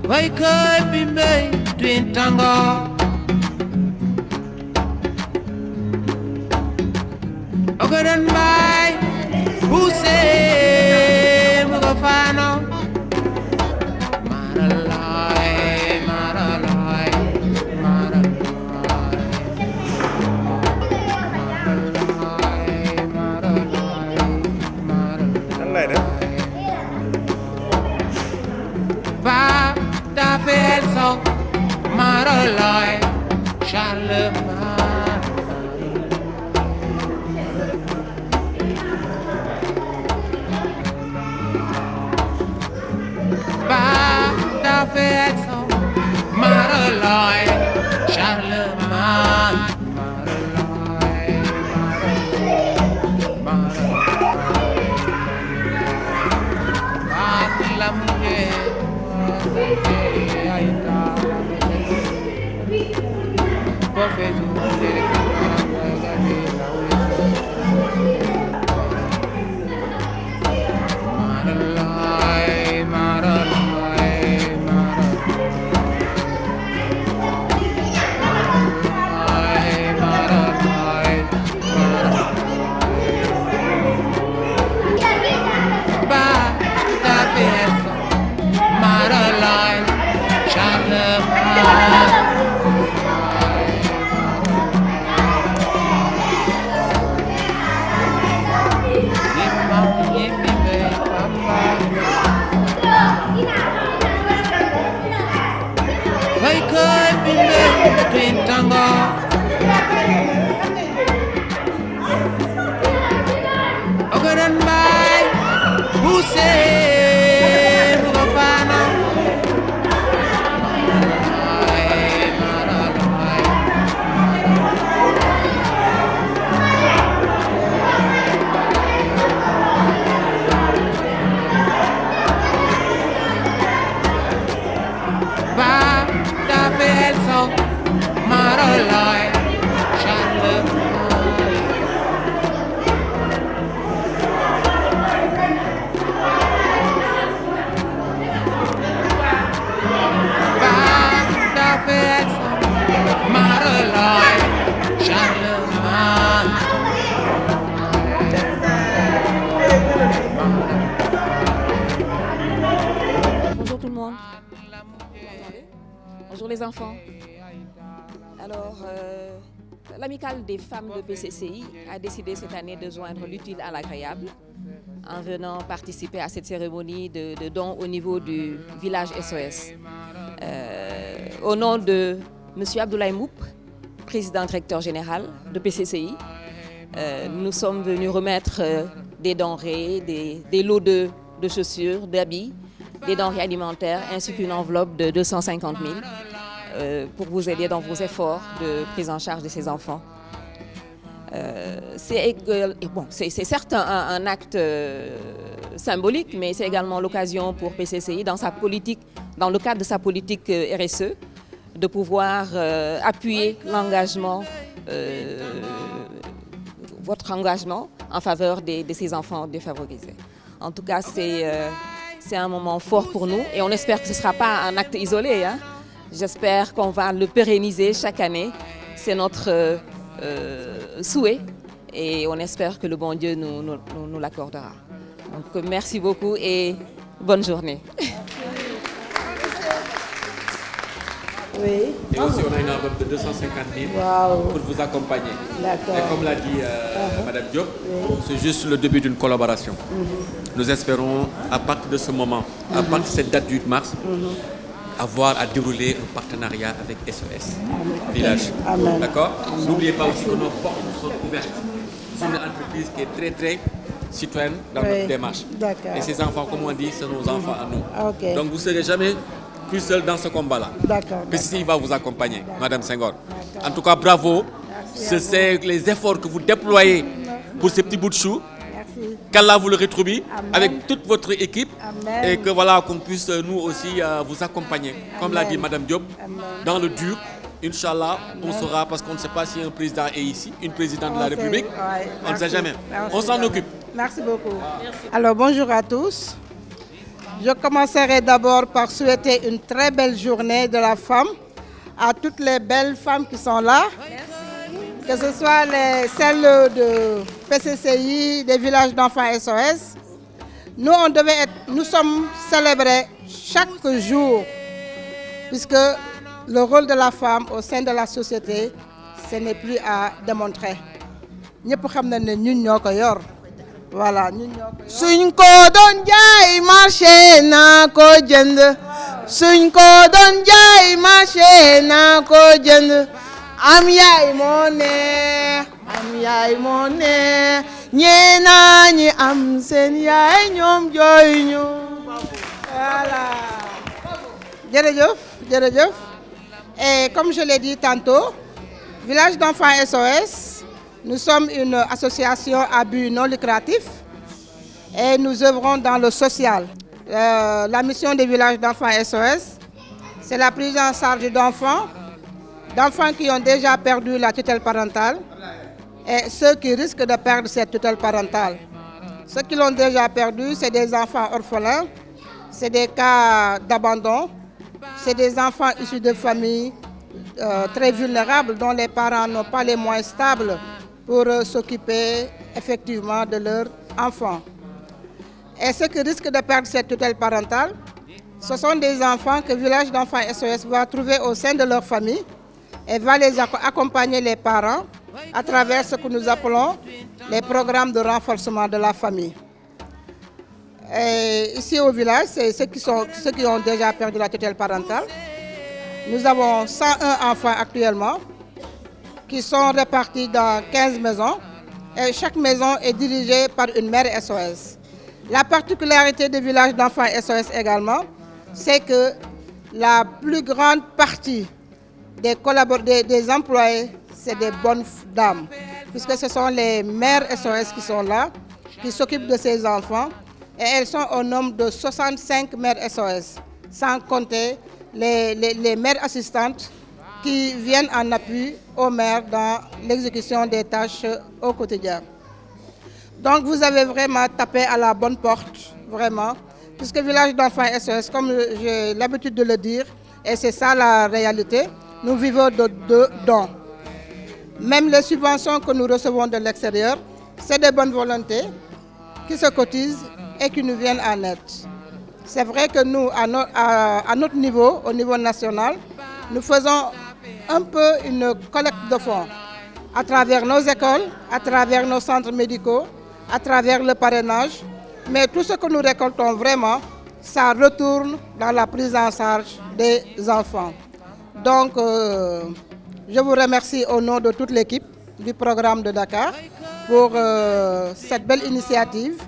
Wake up in Bay, Twin Tango. Ogadan Bay, who say Mugafano? Maralai, Maralai, Maralai, Maralai, Maralai, Maralai. Da Felso, Maralai, Charlemagne. Ba da Felso, Maralai, Charlemagne. Maralai, Maralai, Maralai, la mujer. Bonjour tout le monde. Bonjour les enfants. Alors, l'amicale des femmes de PCCI a décidé cette année de joindre l'utile à l'agréable en venant participer à cette cérémonie de don au niveau du village SOS. Au nom de M. Abdoulaye Mboup, président directeur général de PCCI, nous sommes venus remettre des denrées, des lots de chaussures, d'habits, des denrées alimentaires ainsi qu'une enveloppe de 250 000 pour vous aider dans vos efforts de prise en charge de ces enfants. C'est certes un acte symbolique, mais c'est également l'occasion pour PCCI, dans le cadre de sa politique RSE, de pouvoir appuyer l'engagement, votre engagement en faveur de ces enfants défavorisés. En tout cas, c'est un moment fort pour nous et on espère que ce ne sera pas un acte isolé, hein. J'espère qu'on va le pérenniser chaque année. C'est notre souhait et on espère que le bon Dieu nous l'accordera. Donc merci beaucoup et bonne journée. Oui. Et aussi, on a une enveloppe de 250 000 pour vous accompagner. D'accord. Et comme l'a dit Madame Diop, c'est juste le début d'une collaboration. Nous espérons, à partir de ce moment, à partir de cette date du 8 mars, avoir à dérouler un partenariat avec SOS Village. Amen. D'accord? N'oubliez pas aussi que nos portes sont ouvertes. C'est une entreprise qui est très, très citoyenne dans Oui, notre démarche. d'accord. Et ces enfants, comme on dit, c'est nos enfants à nous. Ok. Donc vous ne serez jamais plus seul dans ce combat-là. D'accord. PCCI va vous accompagner, Madame Senghor. En tout cas, bravo. C'est les efforts que vous déployez pour ces petits bouts de chou. Merci. Qu'Allah vous le rétribue Amen. avec toute votre équipe. Amen. Et que voilà, qu'on puisse nous aussi vous accompagner. Comme l'a Amen. dit Madame Diop, Amen. dans le dur, Inch'Allah, on saura, parce qu'on ne sait pas si un président est ici, une présidente de la République. Ouais, On ne sait merci. jamais. Merci. On s'en occupe. Merci beaucoup. Alors bonjour à tous. Je commencerai d'abord par souhaiter une très belle journée de la femme à toutes les belles femmes qui sont là. Que ce soit celles de PCCI, des villages d'enfants SOS. Nous sommes célébrés chaque jour, puisque le rôle de la femme au sein de la société, ce n'est plus à démontrer. Ñëpp xam nañ ne ñun ñoo ko yor. Voilà, ñun ñoo ko yor. Suñ ko doon jaay marché naa ko jënd. Suñ ko doon jaay marché naa ko jënd. Am yaay moo neex, am yaay moo neex. Ñee naa ñi am seen yaay ñoom jooy ñu. Voilà. Jërëjëf, jërëjëf. Et comme je l'ai dit tantôt, Village d'enfants SOS, nous sommes une association à but non lucratif et nous œuvrons dans le social. La mission des villages d'enfants SOS, c'est la prise en charge d'enfants qui ont déjà perdu la tutelle parentale et ceux qui risquent de perdre cette tutelle parentale. Ceux qui l'ont déjà perdu, c'est des enfants orphelins, c'est des cas d'abandon, c'est des enfants issus de familles très vulnérables dont les parents n'ont pas les moyens stables pour s'occuper effectivement de leurs enfants. Et ceux qui risquent de perdre cette tutelle parentale, ce sont des enfants que Village d'enfants SOS va trouver au sein de leur famille et va les accompagner les parents à travers ce que nous appelons les programmes de renforcement de la famille. Et ici au village, c'est ceux qui ont déjà perdu la tutelle parentale. Nous avons 101 enfants actuellement qui sont répartis dans 15 maisons et chaque maison est dirigée par une mère SOS. La particularité du village d'enfants SOS également, c'est que la plus grande partie des employés, c'est des bonnes dames, puisque ce sont les mères SOS qui sont là, qui s'occupent de ces enfants, et elles sont au nombre de 65 mères SOS, sans compter les mères assistantes qui viennent en appui aux mères dans l'exécution des tâches au quotidien. Donc vous avez vraiment tapé à la bonne porte, vraiment, puisque Village d'enfants SOS, comme j'ai l'habitude de le dire, et c'est ça la réalité, nous vivons de dons. Même les subventions que nous recevons de l'extérieur, c'est des bonnes volontés qui se cotisent et qui nous viennent en aide. C'est vrai que nous, à notre niveau, au niveau national, nous faisons un peu une collecte de fonds à travers nos écoles, à travers nos centres médicaux, à travers le parrainage. Mais tout ce que nous récoltons vraiment, ça retourne dans la prise en charge des enfants. Donc, je vous remercie au nom de toute l'équipe du programme de Dakar pour cette belle initiative,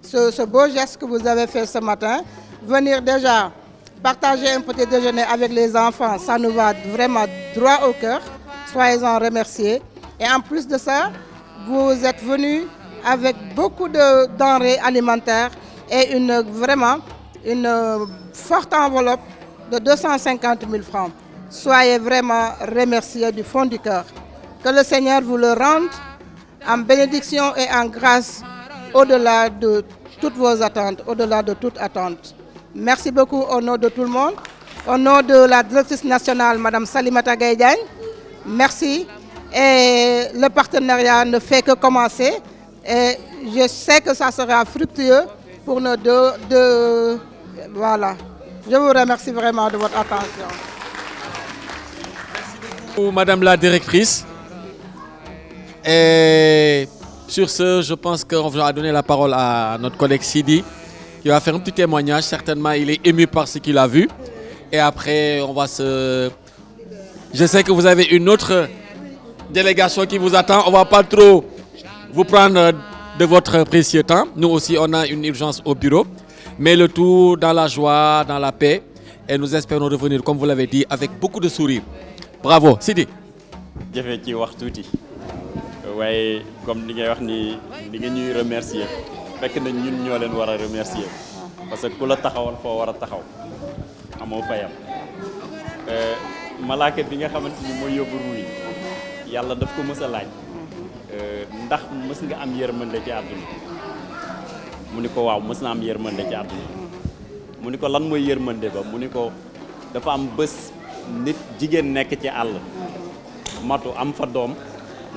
ce beau geste que vous avez fait ce matin. Venir déjà partager un petit déjeuner avec les enfants, ça nous va vraiment droit au cœur. Soyez-en remerciés. Et en plus de ça, vous êtes venus avec beaucoup de denrées alimentaires et vraiment une forte enveloppe de 250 000 francs. Soyez vraiment remerciés du fond du cœur. Que le Seigneur vous le rende en bénédiction et en grâce au-delà de toutes vos attentes, au-delà de toute attente. Merci beaucoup au nom de tout le monde. Au nom de la directrice nationale, Mme Salimata Gaye-Diagne, merci. Et le partenariat ne fait que commencer. Et je sais que ça sera fructueux pour nos deux. Voilà. Je vous remercie vraiment de votre attention. Merci beaucoup, Madame la directrice. Et sur ce, je pense qu'on va donner la parole à notre collègue Sidi, qui va faire un petit témoignage. Certainement, il est ému par ce qu'il a vu. et après on va se... Je sais que vous avez une autre délégation qui vous attend. On ne va pas trop vous prendre de votre précieux temps. Nous aussi, on a une urgence au bureau. Mais le tout dans la joie, dans la paix. Et nous espérons revenir, comme vous l'avez dit, avec beaucoup de sourires. Bravo, Sidi. jafe ci wax tuuti waaye comme li ngay wax ni li nga ñuy remercier fekk na ñun ñoo leen war a remercier parce que ku la taxawal foo war a taxaw amoo fayam malaaka bi nga xamante ni mooy yóbbu ruuy yàlla daf ko mës a laaj ndax mës nga am yërmande ci àdduna mu ni ko waaw mës na am yërmande ci àdduna mu ni ko lan mooy yërmande ba mu ni ko dafa am bés nit jigéen nekk ci àll matu am fa doom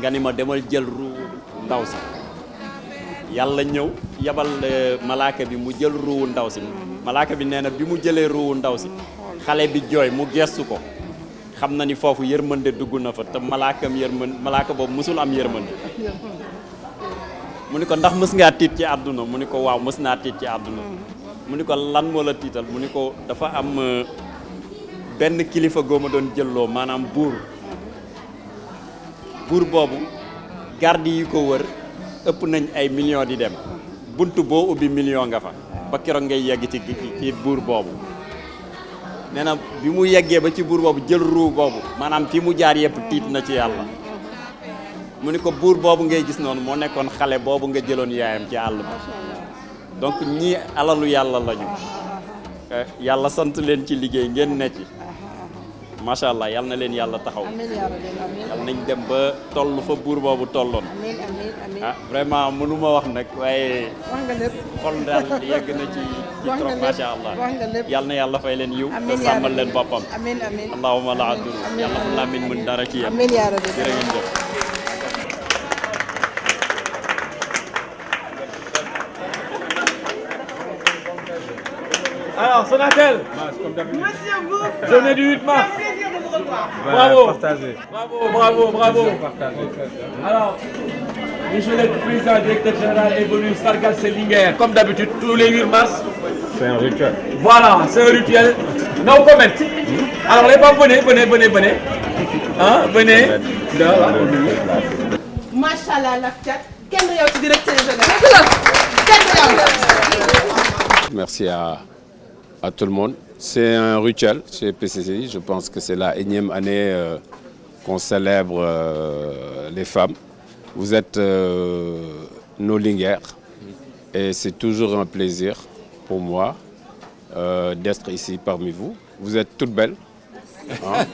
nga ni ma demal jël ruu ndaw si yàlla ñëw yabal malaaka bi mu jël ruuwu ndaw si malaaka bi nee na bi mu jëlee ruuwu ndaw si xale bi jooy mu gestu ko xam na ni foofu yërmande dugg na fa te malaaka boobu mësul am yërmande mu ni ko ndax mës ngaa tiit ci àdduna mu ni ko waaw mës naa tiit ci àdduna mu ni ko lan moo la tiital mu ni ko dafa am benn kilifa góoma doon jëlloo maanaam buur boobu garde yi ko wër ëpp nañ ay millions di dem buntu boo ubbi million nga fa ba keroog ngay yegg ci buur boobu nee na bi mu yeggee ba ci buur boobu jël ruu boobu maanaam fi mu jaar yëpp tiit na ci yàlla mu ni ko buur boobu ngay gis noonu moo nekkoon xale boobu nga jëloon yaayam ci àll bi donc ñii alalu yàlla lañu yàlla sant leen ci liggéey ngeen ne ci macha allah yal na leen yàlla taxaw yal nañ dem ba toll fa buur boobu tolloon ah vraiment mënu ma wax nag waaye xol daal yegg na ci trop macha allah yal na yàlla fay leen yiw te sàmmal leen boppam allahumma la adur yàlla mu laa min mën dara ci yam jërë ngeen jëf. Alors, Sonatel, journée du 8 mars. Bravo. Bravo. Alors, monsieur le président directeur général est venu sargal Linguère, comme d'habitude, tous les 8 mars. C'est un rituel. Voilà, c'est un rituel. No comment. Alors, les femmes, venez. Hein, venez. Machallah, la fiat. Quel est le directeur général? Merci à tout le monde. C'est un rituel chez PCCI. Je pense que c'est la énième année qu'on célèbre les femmes. Vous êtes nos Linguères et c'est toujours un plaisir pour moi d'être ici parmi vous. Vous êtes toutes belles. Hein?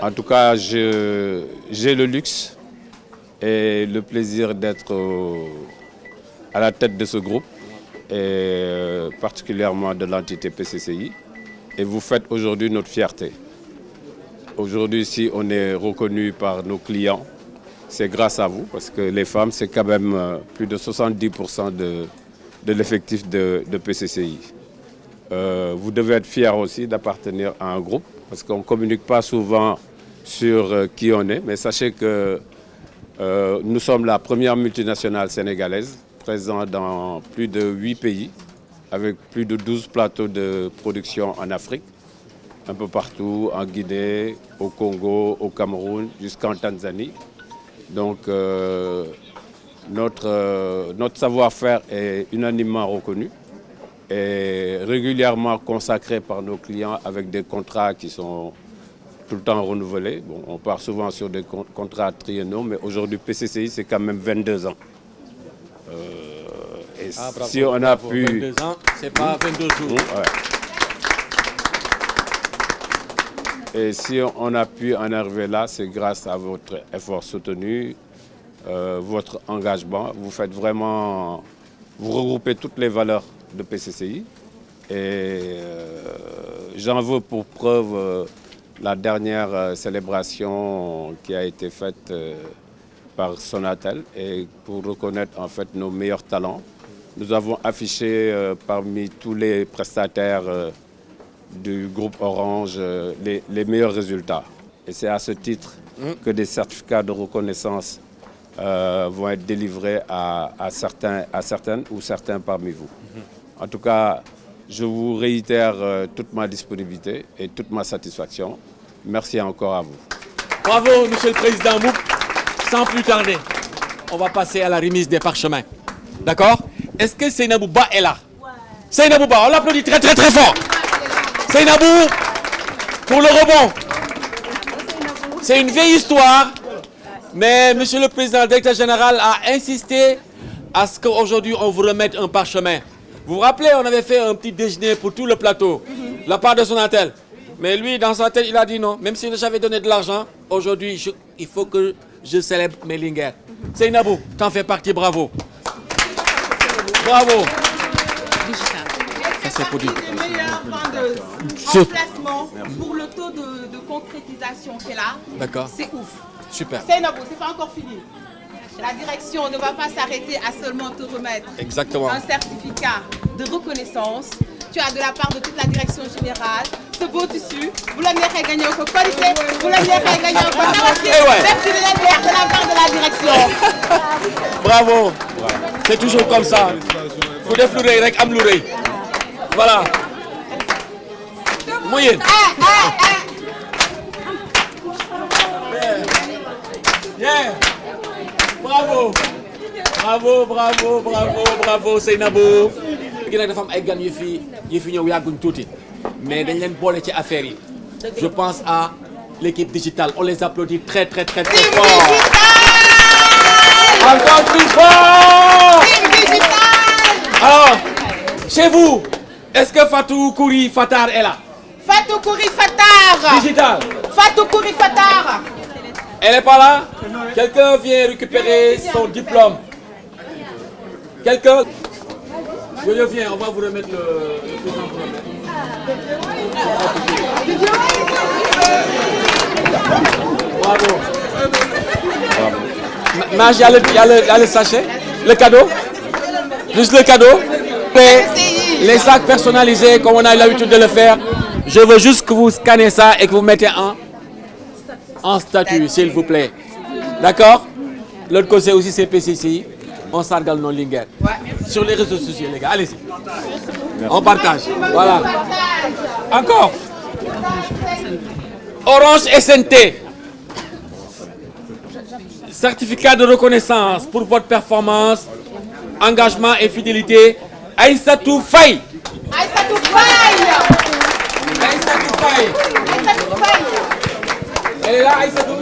En tout cas, j'ai le luxe et le plaisir d'être à la tête de ce groupe, et particulièrement de l'entité PCCI. Et vous faites aujourd'hui notre fierté. Aujourd'hui, si on est reconnu par nos clients, c'est grâce à vous, parce que les femmes, c'est quand même plus de 70% de l'effectif de PCCI. Vous devez être fiers aussi d'appartenir à un groupe, parce qu'on ne communique pas souvent sur qui on est, mais sachez que nous sommes la première multinationale sénégalaise, présent dans plus de 8 pays, avec plus de 12 plateaux de production en Afrique, un peu partout, en Guinée, au Congo, au Cameroun, jusqu'en Tanzanie. Donc notre savoir-faire est unanimement reconnu et régulièrement consacré par nos clients avec des contrats qui sont tout le temps renouvelés. Bon, on part souvent sur des contrats triennaux, mais aujourd'hui PCCI c'est quand même 22 ans. Et bravo, si on a pu... 22 ans, c'est pas 22 jours. Ouais. Et si on a pu en arriver là, c'est grâce à votre effort soutenu, votre engagement. Vous faites vraiment... Vous regroupez toutes les valeurs de PCCI. Et j'en veux pour preuve la dernière célébration qui a été faite par Sonatel, et pour reconnaître en fait nos meilleurs talents. Nous avons affiché parmi tous les prestataires du groupe Orange les meilleurs résultats. Et c'est à ce titre que des certificats de reconnaissance vont être délivrés à certaines ou certains parmi vous. En tout cas, Je vous réitère toute ma disponibilité et toute ma satisfaction. Merci encore à vous. Bravo, Monsieur le Président Mboup. Sans plus tarder, on va passer à la remise des parchemins. D'accord? Est-ce que Seynabou Ba est là? Seynabou Ba, on l'applaudit très très très fort. Seynabou, pour le rebond. C'est une vieille histoire, mais Monsieur le Président, le Directeur Général a insisté à ce qu'aujourd'hui on vous remette un parchemin. Vous vous rappelez, on avait fait un petit déjeuner pour tout le plateau, de la part de Sonatel. Mais lui, dans sa tête, il a dit non. Même si j'avais donné de l'argent, aujourd'hui, il faut que je célèbre mes linguères. Seynabou, t'en fais partie, bravo. Bravo. Ça, c'est pour dire. Les meilleurs points d'emplacement pour le taux de concrétisation qui est là. D'accord. C'est ouf. Super. Seynabou, c'est pas encore fini. La direction ne va pas s'arrêter à seulement te remettre Exactement. un certificat de reconnaissance. Tu as de la part de toute la direction générale ce beau tissu. Vous l'avez gagné au qualité, vous l'avez gagné au qualité. Merci de la part de la direction. Bravo. C'est toujours comme ça. Faut déflourer avec amlourer. Voilà. Moyenne. Yeah. Bravo. Bravo, bravo, bravo, bravo, Seynabou. Léegi nag dafa am ay gan yu fi ñëw yàgguñ tuuti mais dañ leen boole ci affaire yi. Je pense à l'équipe digitale. On les applaudit très très très très fort. Encore plus fort. Alors, chez vous, est-ce que Fatou Kouri Fatar est là? Fatou Kouri Fatar. Digital. Fatou Kouri Fatar. Elle n'est pas là? Quelqu'un vient récupérer son diplôme? Quelqu'un? Je viens, on va vous remettre le président. Bravo. Mage, il y a le sachet, le cadeau. Juste le cadeau. Et les sacs personnalisés, comme on a l'habitude de le faire. Je veux juste que vous scannez ça et que vous mettez en statut, s'il vous plaît. D'accord? L'autre côté aussi, c'est PCCI. On s'argale nos linguères. Sur les réseaux sociaux, les gars. Allez-y. On partage. Voilà. Encore. Orange SNT. Certificat de reconnaissance pour votre performance, engagement et fidélité. Aïssatou Faye. Aïssatou Faye. Aïssatou Faye. Aïssatou Faye. Elle est là, Aïssatou.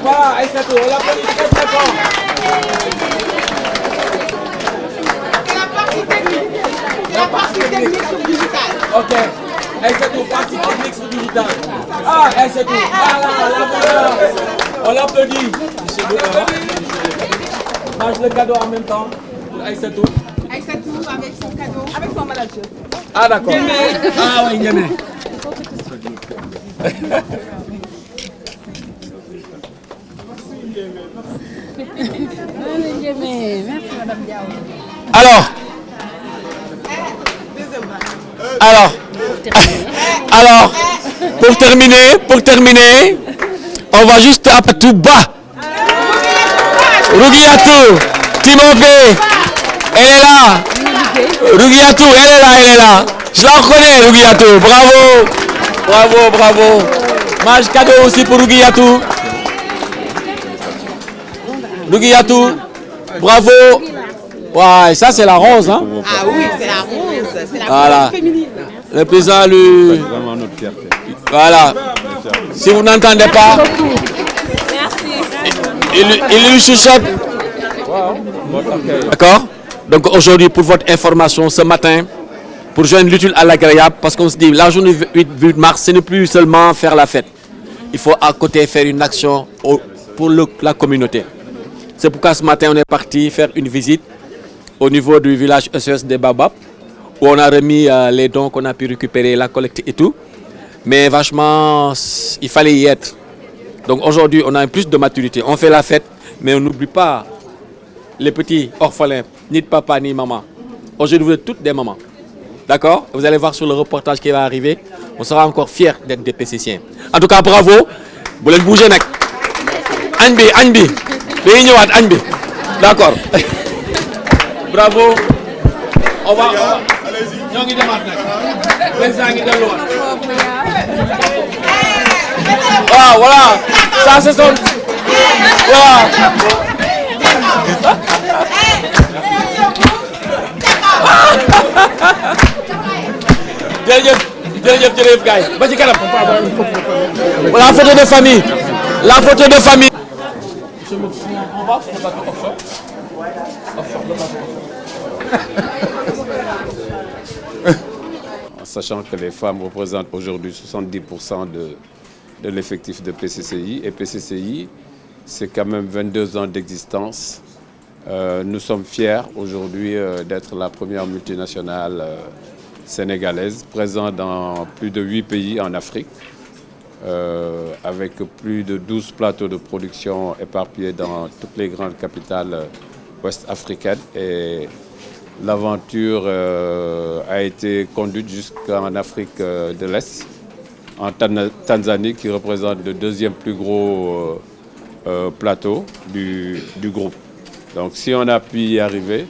Voilà, Aïssatou. On l'applaudit très très fort. C'est la partie technique. C'est la partie technique sur digital. Ok. Aïssatou, partie technique sur digital. Ah, Aïssatou. Ah là, la voilà. On l'applaudit. Monsieur Bouba. Mange le cadeau en même temps. Aïssatou. Aïssatou avec son cadeau, avec son manager. Ah d'accord. Ah oui, Niamey. Alors, pour terminer, on va juste après tout bas. Rougiatou, Timoké, elle est là. Rougiatou, elle est là. Je la reconnais, Rougiatou. Bravo. Mage cadeau aussi pour Rougiatou. Rougiatou, bravo. Ouais, ça c'est la rose, hein. Ah oui, c'est la rose, c'est la Voilà. rose féminine. Le président lui. Vraiment notre fierté. Voilà. Si vous n'entendez pas, il lui chuchote. D'accord? Donc aujourd'hui, pour votre information, ce matin, pour joindre l'utile à l'agréable, parce qu'on se dit, la journée 8 mars, ce n'est plus seulement faire la fête. Il faut à côté faire une action pour la communauté. C'est pourquoi ce matin, on est parti faire une visite au niveau du village SES des Babab, où on a remis les dons qu'on a pu récupérer, la collecte et tout. Mais vachement, il fallait y être. Donc aujourd'hui, on a plus de maturité. On fait la fête, mais on n'oublie pas les petits orphelins, ni de papa, ni maman. Aujourd'hui, vous êtes toutes des mamans. D'accord? Vous allez voir sur le reportage qui va arriver. On sera encore fiers d'être des PCCiens. En tout cas, bravo. Vous voulez bouger, mec? Anbi. D'accord. Bravo. On va. Allez-y. ñoo ngi demaat nag président ngi delluwaat. waaw voilà ça c'est son waaw. jërëjëf gars yi ba ci kanam. la photo de famille. La photo de famille. En sachant que les femmes représentent aujourd'hui 70% de l'effectif de PCCI. Et PCCI, c'est quand même 22 ans d'existence. Nous sommes fiers aujourd'hui d'être la première multinationale sénégalaise présente dans plus de 8 pays en Afrique. Avec plus de 12 plateaux de production éparpillés dans toutes les grandes capitales ouest-africaines. Et l'aventure a été conduite jusqu'en Afrique de l'Est, en Tanzanie, qui représente le deuxième plus gros plateau du groupe. Donc si on a pu y arriver,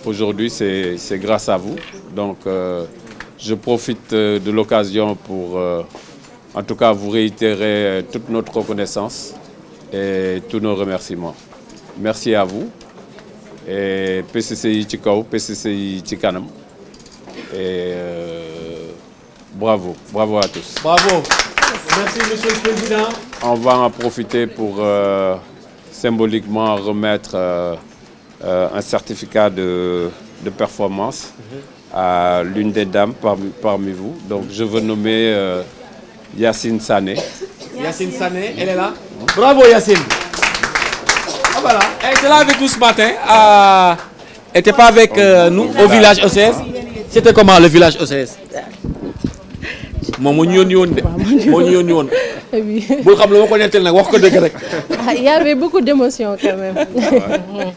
aujourd'hui c'est grâce à vous. Donc je profite de l'occasion pour en tout cas vous réitérer toute notre reconnaissance et tous nos remerciements. Merci à vous. Et PCCI ci kaw, PCCI ci kanam. Et bravo à tous. Bravo. Merci Monsieur le Président. On va en profiter pour symboliquement remettre un certificat de performance à l'une des dames parmi vous. Donc je veux nommer Yacine Sané. Yacine Sané, elle est là. Bravo Yacine. Ah voilà, elle était là avec nous ce matin. Elle n'était pas avec nous au village OCS. C'était comment le village OCS? Il y avait beaucoup d'émotions quand même.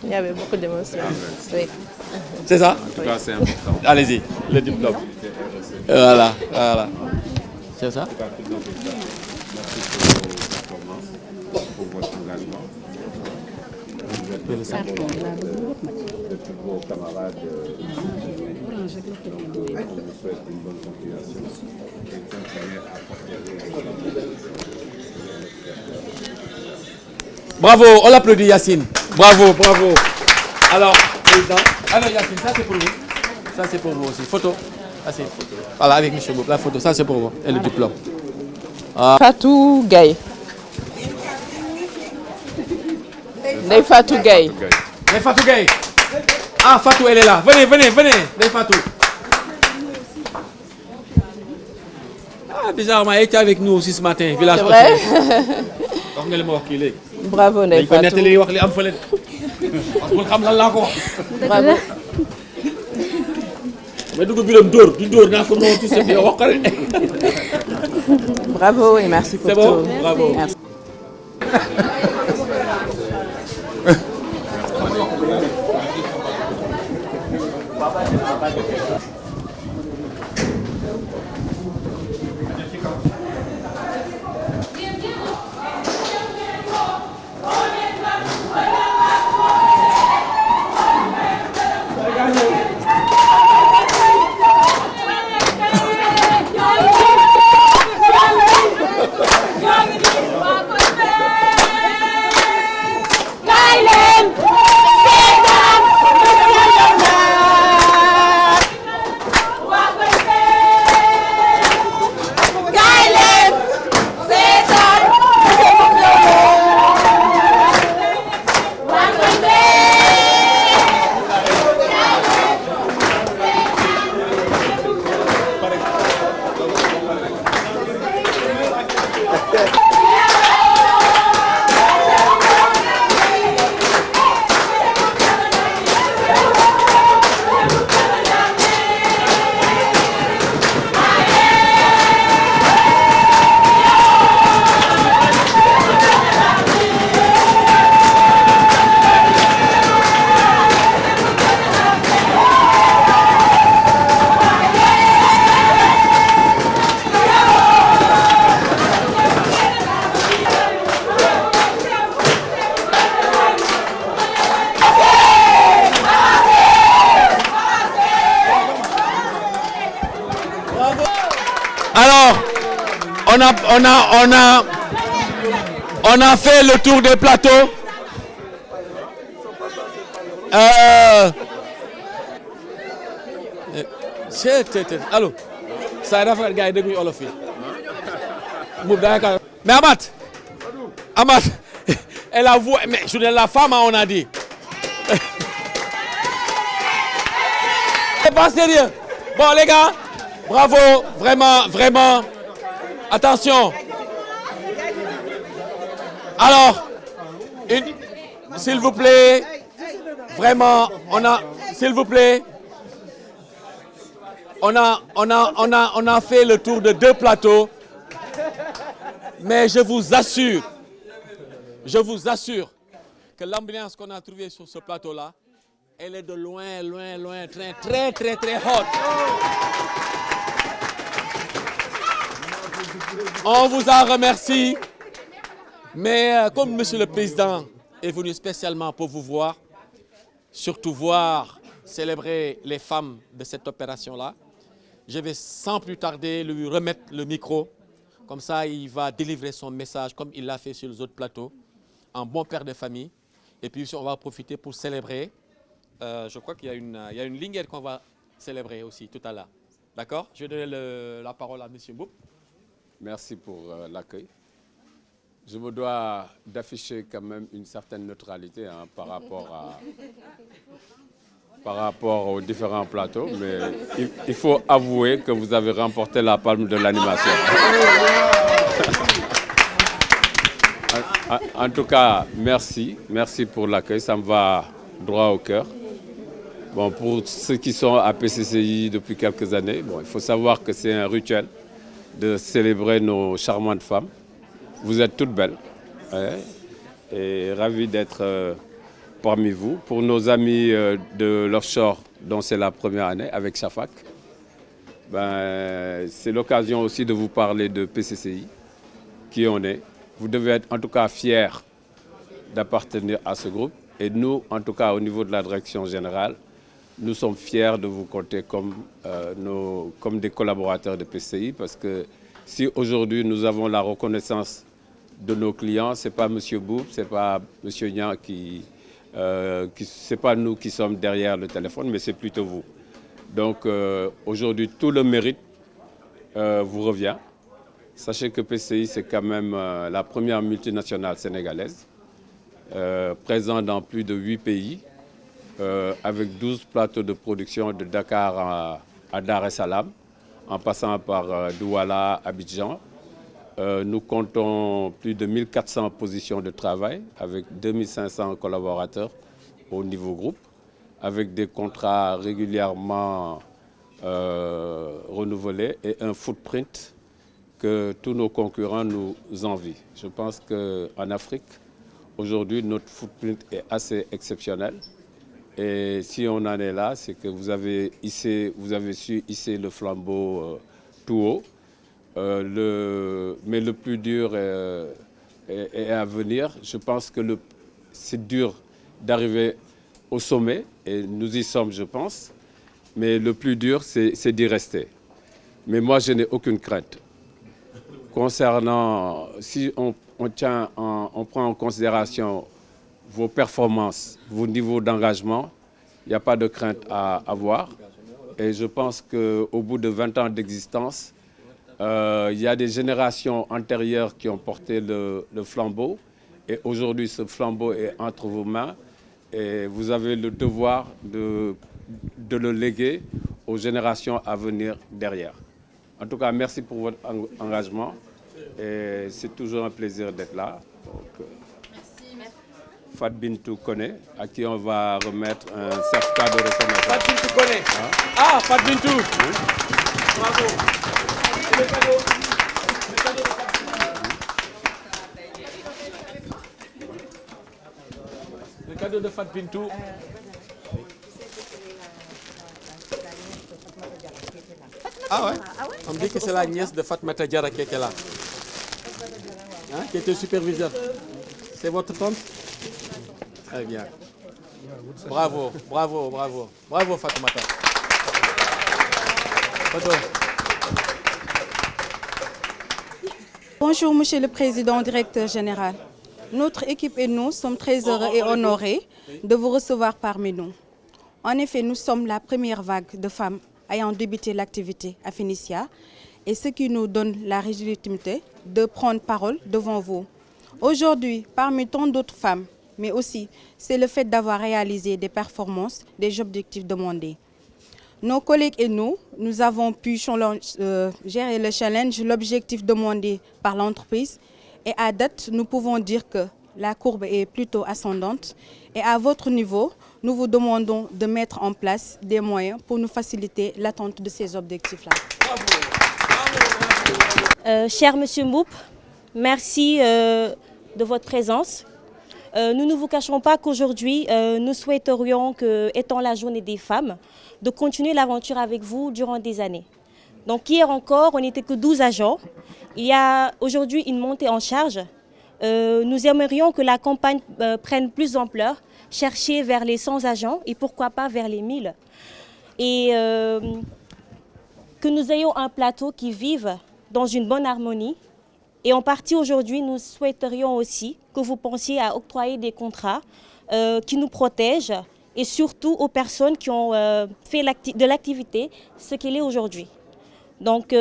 Il y avait beaucoup d'émotions. Oui. C'est ça? En tout cas, c'est important. Allez-y, le diplôme. Voilà. C'est ça? Merci pour votre engagement. Vous êtes le plus gros camarade. Donc, on vous souhaite une bonne continuation et continuer à partager. Bravo, on l'applaudit Yacine. Bravo. Alors, président. Alors Yacine, ça c'est pour vous. Ça c'est pour vous aussi. Photo. Voilà, avec M. Boub, la photo. Ça c'est pour vous. Et le diplôme. Fatou Gaye. Ndeye Fatou Gaye. Ndeye Fatou Gaye. Ah, Fatou, elle est là. Venez. Ndeye Fatou. Ah, bizarrement, elle était avec nous aussi ce matin. Village. C'est vrai? Bravo Ndeye Fatou. Bravo. Bravo et merci pour tout. C'est bon? Bravo. Merci. On a fait le tour des plateaux. Allô. Ça va faire gars de olof yi. Mais Amat, elle a voix, mais je la femme on a dit. C'est pas sérieux. Bon les gars, bravo, vraiment. Attention. Alors, s'il vous plaît, vraiment, s'il vous plaît, on a fait le tour de 2 plateaux, mais je vous assure que l'ambiance qu'on a trouvée sur ce plateau-là, elle est de loin, très haute. On vous en remercie, mais comme Monsieur le Président est venu spécialement pour vous voir, surtout voir célébrer les femmes de cette opération-là, je vais sans plus tarder lui remettre le micro. Comme ça, il va délivrer son message comme il l'a fait sur les autres plateaux, en bon père de famille. Et puis on va profiter pour célébrer. Je crois qu'il y a une lignette qu'on va célébrer aussi tout à l'heure. D'accord? Je vais donner la parole à M. Mboup. Merci pour l'accueil. Je me dois d'afficher quand même une certaine neutralité par rapport aux différents plateaux, mais il faut avouer que vous avez remporté la palme de l'animation. En tout cas, merci pour l'accueil, ça me va droit au cœur. Bon, pour ceux qui sont à PCCI depuis quelques années, il faut savoir que c'est un rituel de célébrer nos charmantes femmes. Vous êtes toutes belles et ravis d'être parmi vous. Pour nos amis de l'offshore, dont c'est la première année avec Shafak, c'est l'occasion aussi de vous parler de PCCI, qui on est. Vous devez être en tout cas fiers d'appartenir à ce groupe. Et nous, en tout cas au niveau de la direction générale, nous sommes fiers de vous compter comme des collaborateurs de PCCI, parce que si aujourd'hui nous avons la reconnaissance de nos clients, ce n'est pas M. Boub, ce n'est pas M. Nian c'est pas nous qui sommes derrière le téléphone, mais c'est plutôt vous. Donc aujourd'hui, tout le mérite vous revient. Sachez que PCI, c'est quand même la première multinationale sénégalaise, présente dans plus de 8 pays, avec 12 plateaux de production de Dakar à Dar es Salaam, en passant par Douala, Abidjan. Nous comptons plus de 1400 positions de travail avec 2500 collaborateurs au niveau groupe, avec des contrats régulièrement renouvelés et un footprint que tous nos concurrents nous envient. Je pense qu'en Afrique, aujourd'hui, notre footprint est assez exceptionnel. Et si on en est là, c'est que vous avez su hisser le flambeau tout haut. Mais le plus dur est à venir. Je pense que c'est dur d'arriver au sommet, et nous y sommes, je pense. Mais le plus dur, c'est d'y rester. Mais moi, je n'ai aucune crainte. Concernant, si on prend en considération vos performances, vos niveaux d'engagement, il n'y a pas de crainte à avoir. Et je pense qu'au bout de 20 ans d'existence, il y a des générations antérieures qui ont porté le flambeau. Et aujourd'hui, ce flambeau est entre vos mains. Et vous avez le devoir de le léguer aux générations à venir derrière. En tout cas, merci pour votre engagement. Et c'est toujours un plaisir d'être là. Donc, merci. Fat Bintou Kone, à qui on va remettre un certificat de reconnaissance. Fat Bintou Kone. Ah, Fat Bintou. Oui. Bravo. Le cadeau. Le cadeau de Fat Bintou. Ah ouais? On me dit que c'est la nièce de Fatmata Diarra qui était là. Hein, qui était superviseur. C'est votre tante? Très bien. Bravo, bravo, bravo. Bravo Fatmata. Photo. Bonjour Monsieur le Président, Directeur Général. Notre équipe et nous sommes très heureux et honorés de vous recevoir parmi nous. En effet, nous sommes la première vague de femmes ayant débuté l'activité à Phénicia et ce qui nous donne la légitimité de prendre parole devant vous. Aujourd'hui, parmi tant d'autres femmes, mais aussi c'est le fait d'avoir réalisé des performances, des objectifs demandés. Nos collègues et nous avons pu gérer le challenge, l'objectif demandé par l'entreprise et à date, nous pouvons dire que la courbe est plutôt ascendante et à votre niveau, nous vous demandons de mettre en place des moyens pour nous faciliter l'atteinte de ces objectifs-là. Cher Monsieur Mboup, merci de votre présence. Nous ne vous cachons pas qu'aujourd'hui, nous souhaiterions, étant la journée des femmes, de continuer l'aventure avec vous durant des années. Donc hier encore, on n'était que 12 agents. Il y a aujourd'hui une montée en charge. Nous aimerions que la campagne prenne plus d'ampleur, chercher vers les 100 agents et pourquoi pas vers les 1000. Et que nous ayons un plateau qui vive dans une bonne harmonie. Et en partie aujourd'hui, nous souhaiterions aussi que vous pensiez à octroyer des contrats qui nous protègent et surtout aux personnes qui ont fait de l'activité ce qu'elle est aujourd'hui. Donc,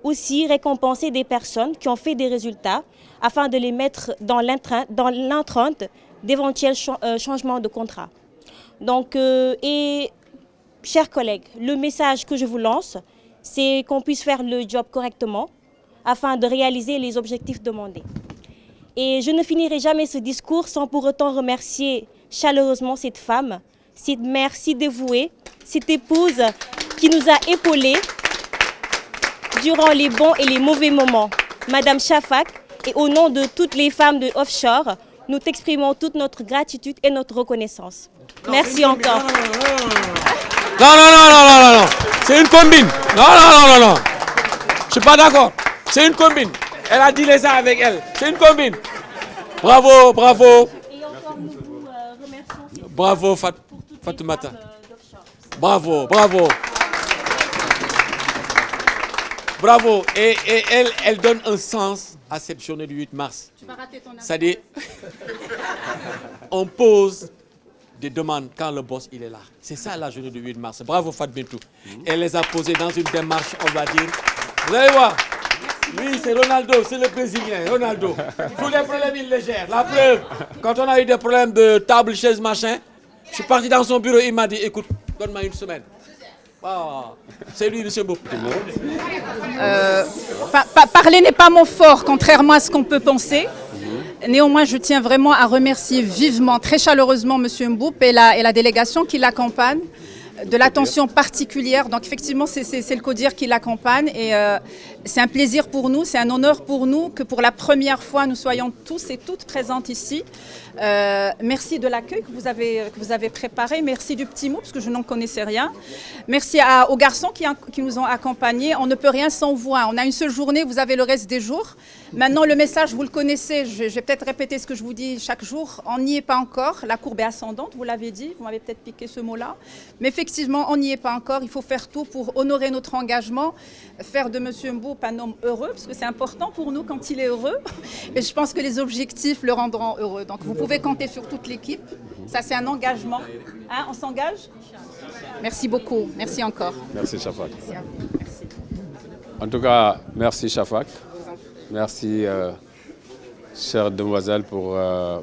aussi récompenser des personnes qui ont fait des résultats afin de les mettre dans l'entrante d'éventuels changements de contrat. Donc, chers collègues, le message que je vous lance, c'est qu'on puisse faire le job correctement afin de réaliser les objectifs demandés. Et je ne finirai jamais ce discours sans pour autant remercier chaleureusement cette femme, cette mère si dévouée, cette épouse qui nous a épaulés durant les bons et les mauvais moments. Madame Shafak, et au nom de toutes les femmes de Offshore, nous t'exprimons toute notre gratitude et notre reconnaissance. Merci encore. Non. C'est une combine. Non. Je suis pas d'accord. C'est une combine. Elle a dit les uns avec elle. C'est une combine. Bravo. Et encore nous vous remercions. Bravo Fatoumata. Bravo. Bravo. Et elle donne un sens à cette journée du 8 mars. Tu vas rater ton C'est-à-dire, on pose des demandes quand le boss il est là. C'est ça la journée du 8 mars. Bravo Fat Bintou. Elle les a posées dans une démarche, on va dire. Vous allez voir. Lui, c'est Ronaldo, c'est le Brésilien, Ronaldo. Tous les problèmes, il les gère. La preuve, quand on a eu des problèmes de table, chaise, machin, je suis parti dans son bureau, il m'a dit, écoute, donne-moi une semaine. Oh, c'est lui, monsieur Mboup. Parler n'est pas mon fort, contrairement à ce qu'on peut penser. Néanmoins, je tiens vraiment à remercier vivement, très chaleureusement, monsieur Mboup et la délégation qui l'accompagne, de l'attention particulière. Donc effectivement, c'est le CODIR qui l'accompagne et c'est un plaisir pour nous, c'est un honneur pour nous que pour la première fois, nous soyons tous et toutes présentes ici. Merci de l'accueil que vous avez préparé, merci du petit mot parce que je n'en connaissais rien. Merci aux garçons qui nous ont accompagnés. On ne peut rien sans voix, on a une seule journée, vous avez le reste des jours. Maintenant, le message, vous le connaissez, je vais peut-être répéter ce que je vous dis chaque jour. On n'y est pas encore, la courbe est ascendante, vous l'avez dit, vous m'avez peut-être piqué ce mot-là. Mais effectivement, on n'y est pas encore, il faut faire tout pour honorer notre engagement, faire de M. Mboup un homme heureux, parce que c'est important pour nous quand il est heureux. Et je pense que les objectifs le rendront heureux. Donc vous pouvez compter sur toute l'équipe, ça c'est un engagement. Hein, on s'engage ? Merci beaucoup, merci encore. Merci Shafak. Merci à vous. Merci. En tout cas, merci Shafak. Merci, chère demoiselle, pour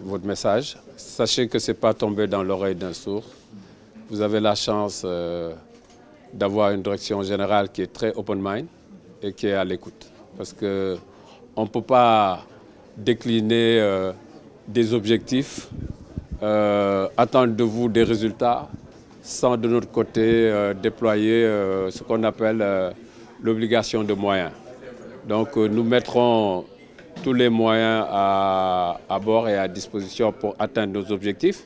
votre message. Sachez que ce n'est pas tombé dans l'oreille d'un sourd. Vous avez la chance d'avoir une direction générale qui est très open mind et qui est à l'écoute. Parce qu'on ne peut pas décliner des objectifs, attendre de vous des résultats, sans de notre côté déployer ce qu'on appelle l'obligation de moyens. Donc nous mettrons tous les moyens à bord et à disposition pour atteindre nos objectifs.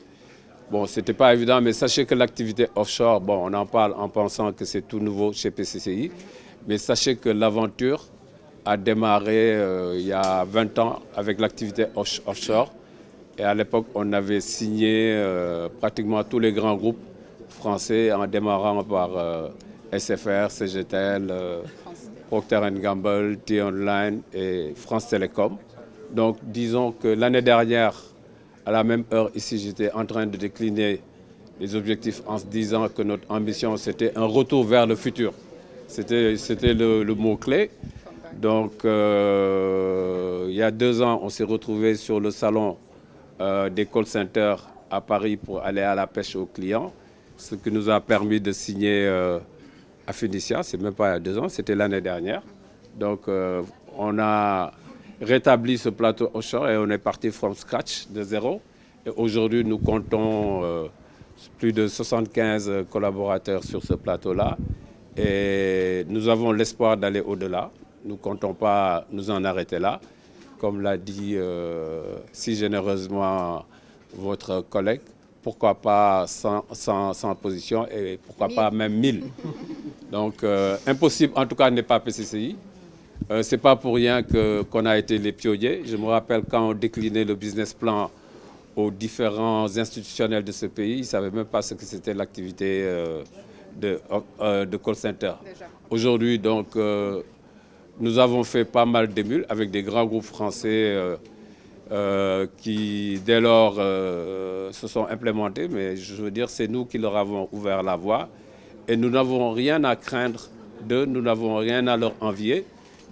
Bon, ce n'était pas évident, mais sachez que l'activité offshore, bon, on en parle en pensant que c'est tout nouveau chez PCCI, mais sachez que l'aventure a démarré il y a 20 ans avec l'activité offshore. Et à l'époque, on avait signé pratiquement tous les grands groupes français en démarrant par SFR, CGTL, Procter & Gamble, T-Online et France Télécom. Donc disons que l'année dernière, à la même heure ici, j'étais en train de décliner les objectifs en se disant que notre ambition, c'était un retour vers le futur. C'était le mot-clé. Donc, il y a 2 ans, on s'est retrouvés sur le salon des call centers à Paris pour aller à la pêche aux clients, ce qui nous a permis de signer à Finicia. C'est même pas il y a 2 ans, c'était l'année dernière. Donc, on a rétabli ce plateau offshore et on est parti from scratch, de zéro. Et aujourd'hui, nous comptons plus de 75 collaborateurs sur ce plateau-là. Et nous avons l'espoir d'aller au-delà. Nous ne comptons pas nous en arrêter là. Comme l'a dit si généreusement votre collègue, pourquoi pas 100 positions et pourquoi pas même 1000. Donc, impossible, en tout cas, n'est pas PCCI. Ce n'est pas pour rien qu'on a été les pionniers. Je me rappelle quand on déclinait le business plan aux différents institutionnels de ce pays, ils ne savaient même pas ce que c'était l'activité de call center. Aujourd'hui, donc, nous avons fait pas mal d'émules avec des grands groupes français qui, dès lors, se sont implémentés. Mais je veux dire, c'est nous qui leur avons ouvert la voie. Et nous n'avons rien à craindre d'eux, nous n'avons rien à leur envier.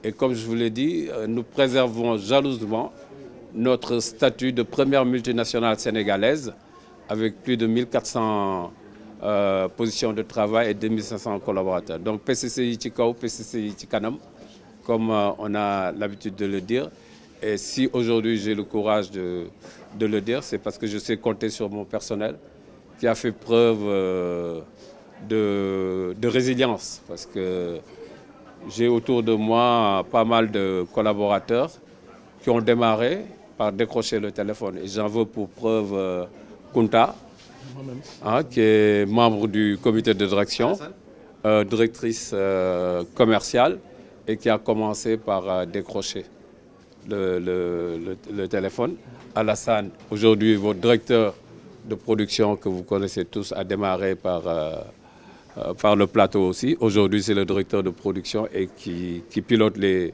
Et comme je vous l'ai dit, nous préservons jalousement notre statut de première multinationale sénégalaise avec plus de 1400 positions de travail et 2500 collaborateurs. Donc PCCI Tikao, PCCI Tikanam, comme on a l'habitude de le dire. Et si aujourd'hui j'ai le courage de le dire, c'est parce que je sais compter sur mon personnel qui a fait preuve de résilience. Parce que j'ai autour de moi pas mal de collaborateurs qui ont démarré par décrocher le téléphone. Et j'en veux pour preuve Kunta, qui est membre du comité de direction, directrice commerciale, et qui a commencé par décrocher le téléphone. Alassane, aujourd'hui votre directeur de production que vous connaissez tous, a démarré par le plateau aussi. Aujourd'hui, c'est le directeur de production et qui pilote les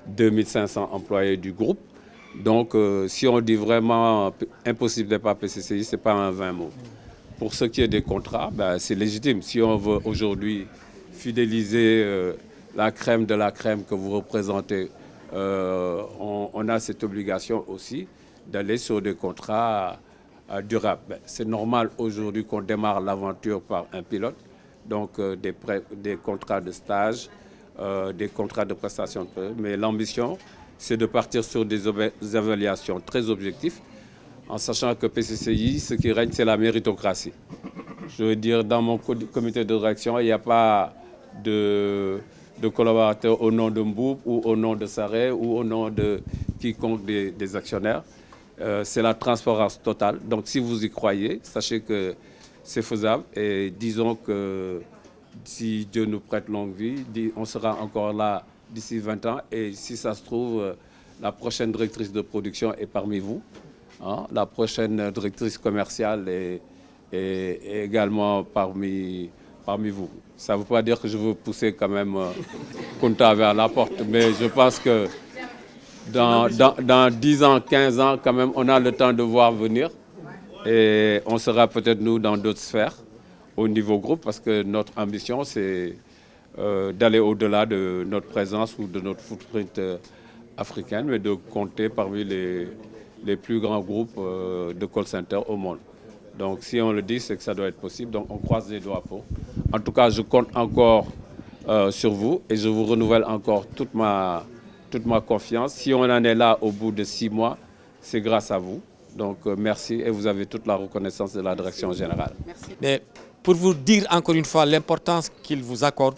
2500 employés du groupe. Donc, si on dit vraiment impossible n'est pas PCCI, ce n'est pas un vain mot. Pour ce qui est des contrats, c'est légitime. Si on veut aujourd'hui fidéliser la crème de la crème que vous représentez, on a cette obligation aussi d'aller sur des contrats durables. C'est normal aujourd'hui qu'on démarre l'aventure par un pilote. Donc des contrats de stage, des contrats de prestation. Mais l'ambition, c'est de partir sur des évaluations très objectives, en sachant que PCCI, ce qui règne, c'est la méritocratie. Je veux dire, dans mon comité de direction, il n'y a pas de collaborateurs au nom de Mboup ou au nom de Saré ou au nom de quiconque des actionnaires. C'est la transparence totale. Donc si vous y croyez, sachez que c'est faisable et disons que si Dieu nous prête longue vie, on sera encore là d'ici 20 ans et si ça se trouve, la prochaine directrice de production est parmi vous, la prochaine directrice commerciale est également parmi vous. Ça ne veut pas dire que je veux pousser quand même Kunta vers la porte, mais je pense que dans 10 ans, 15 ans, quand même, on a le temps de voir venir. Et on sera peut-être, nous, dans d'autres sphères au niveau groupe, parce que notre ambition, c'est d'aller au-delà de notre présence ou de notre footprint africain, mais de compter parmi les plus grands groupes de call center au monde. Donc, si on le dit, c'est que ça doit être possible. Donc, on croise les doigts pour. En tout cas, je compte encore sur vous et je vous renouvelle encore toute ma confiance. Si on en est là au bout de 6 mois, c'est grâce à vous. Donc merci et vous avez toute la reconnaissance de la direction générale. Merci. Mais pour vous dire encore une fois l'importance qu'il vous accorde,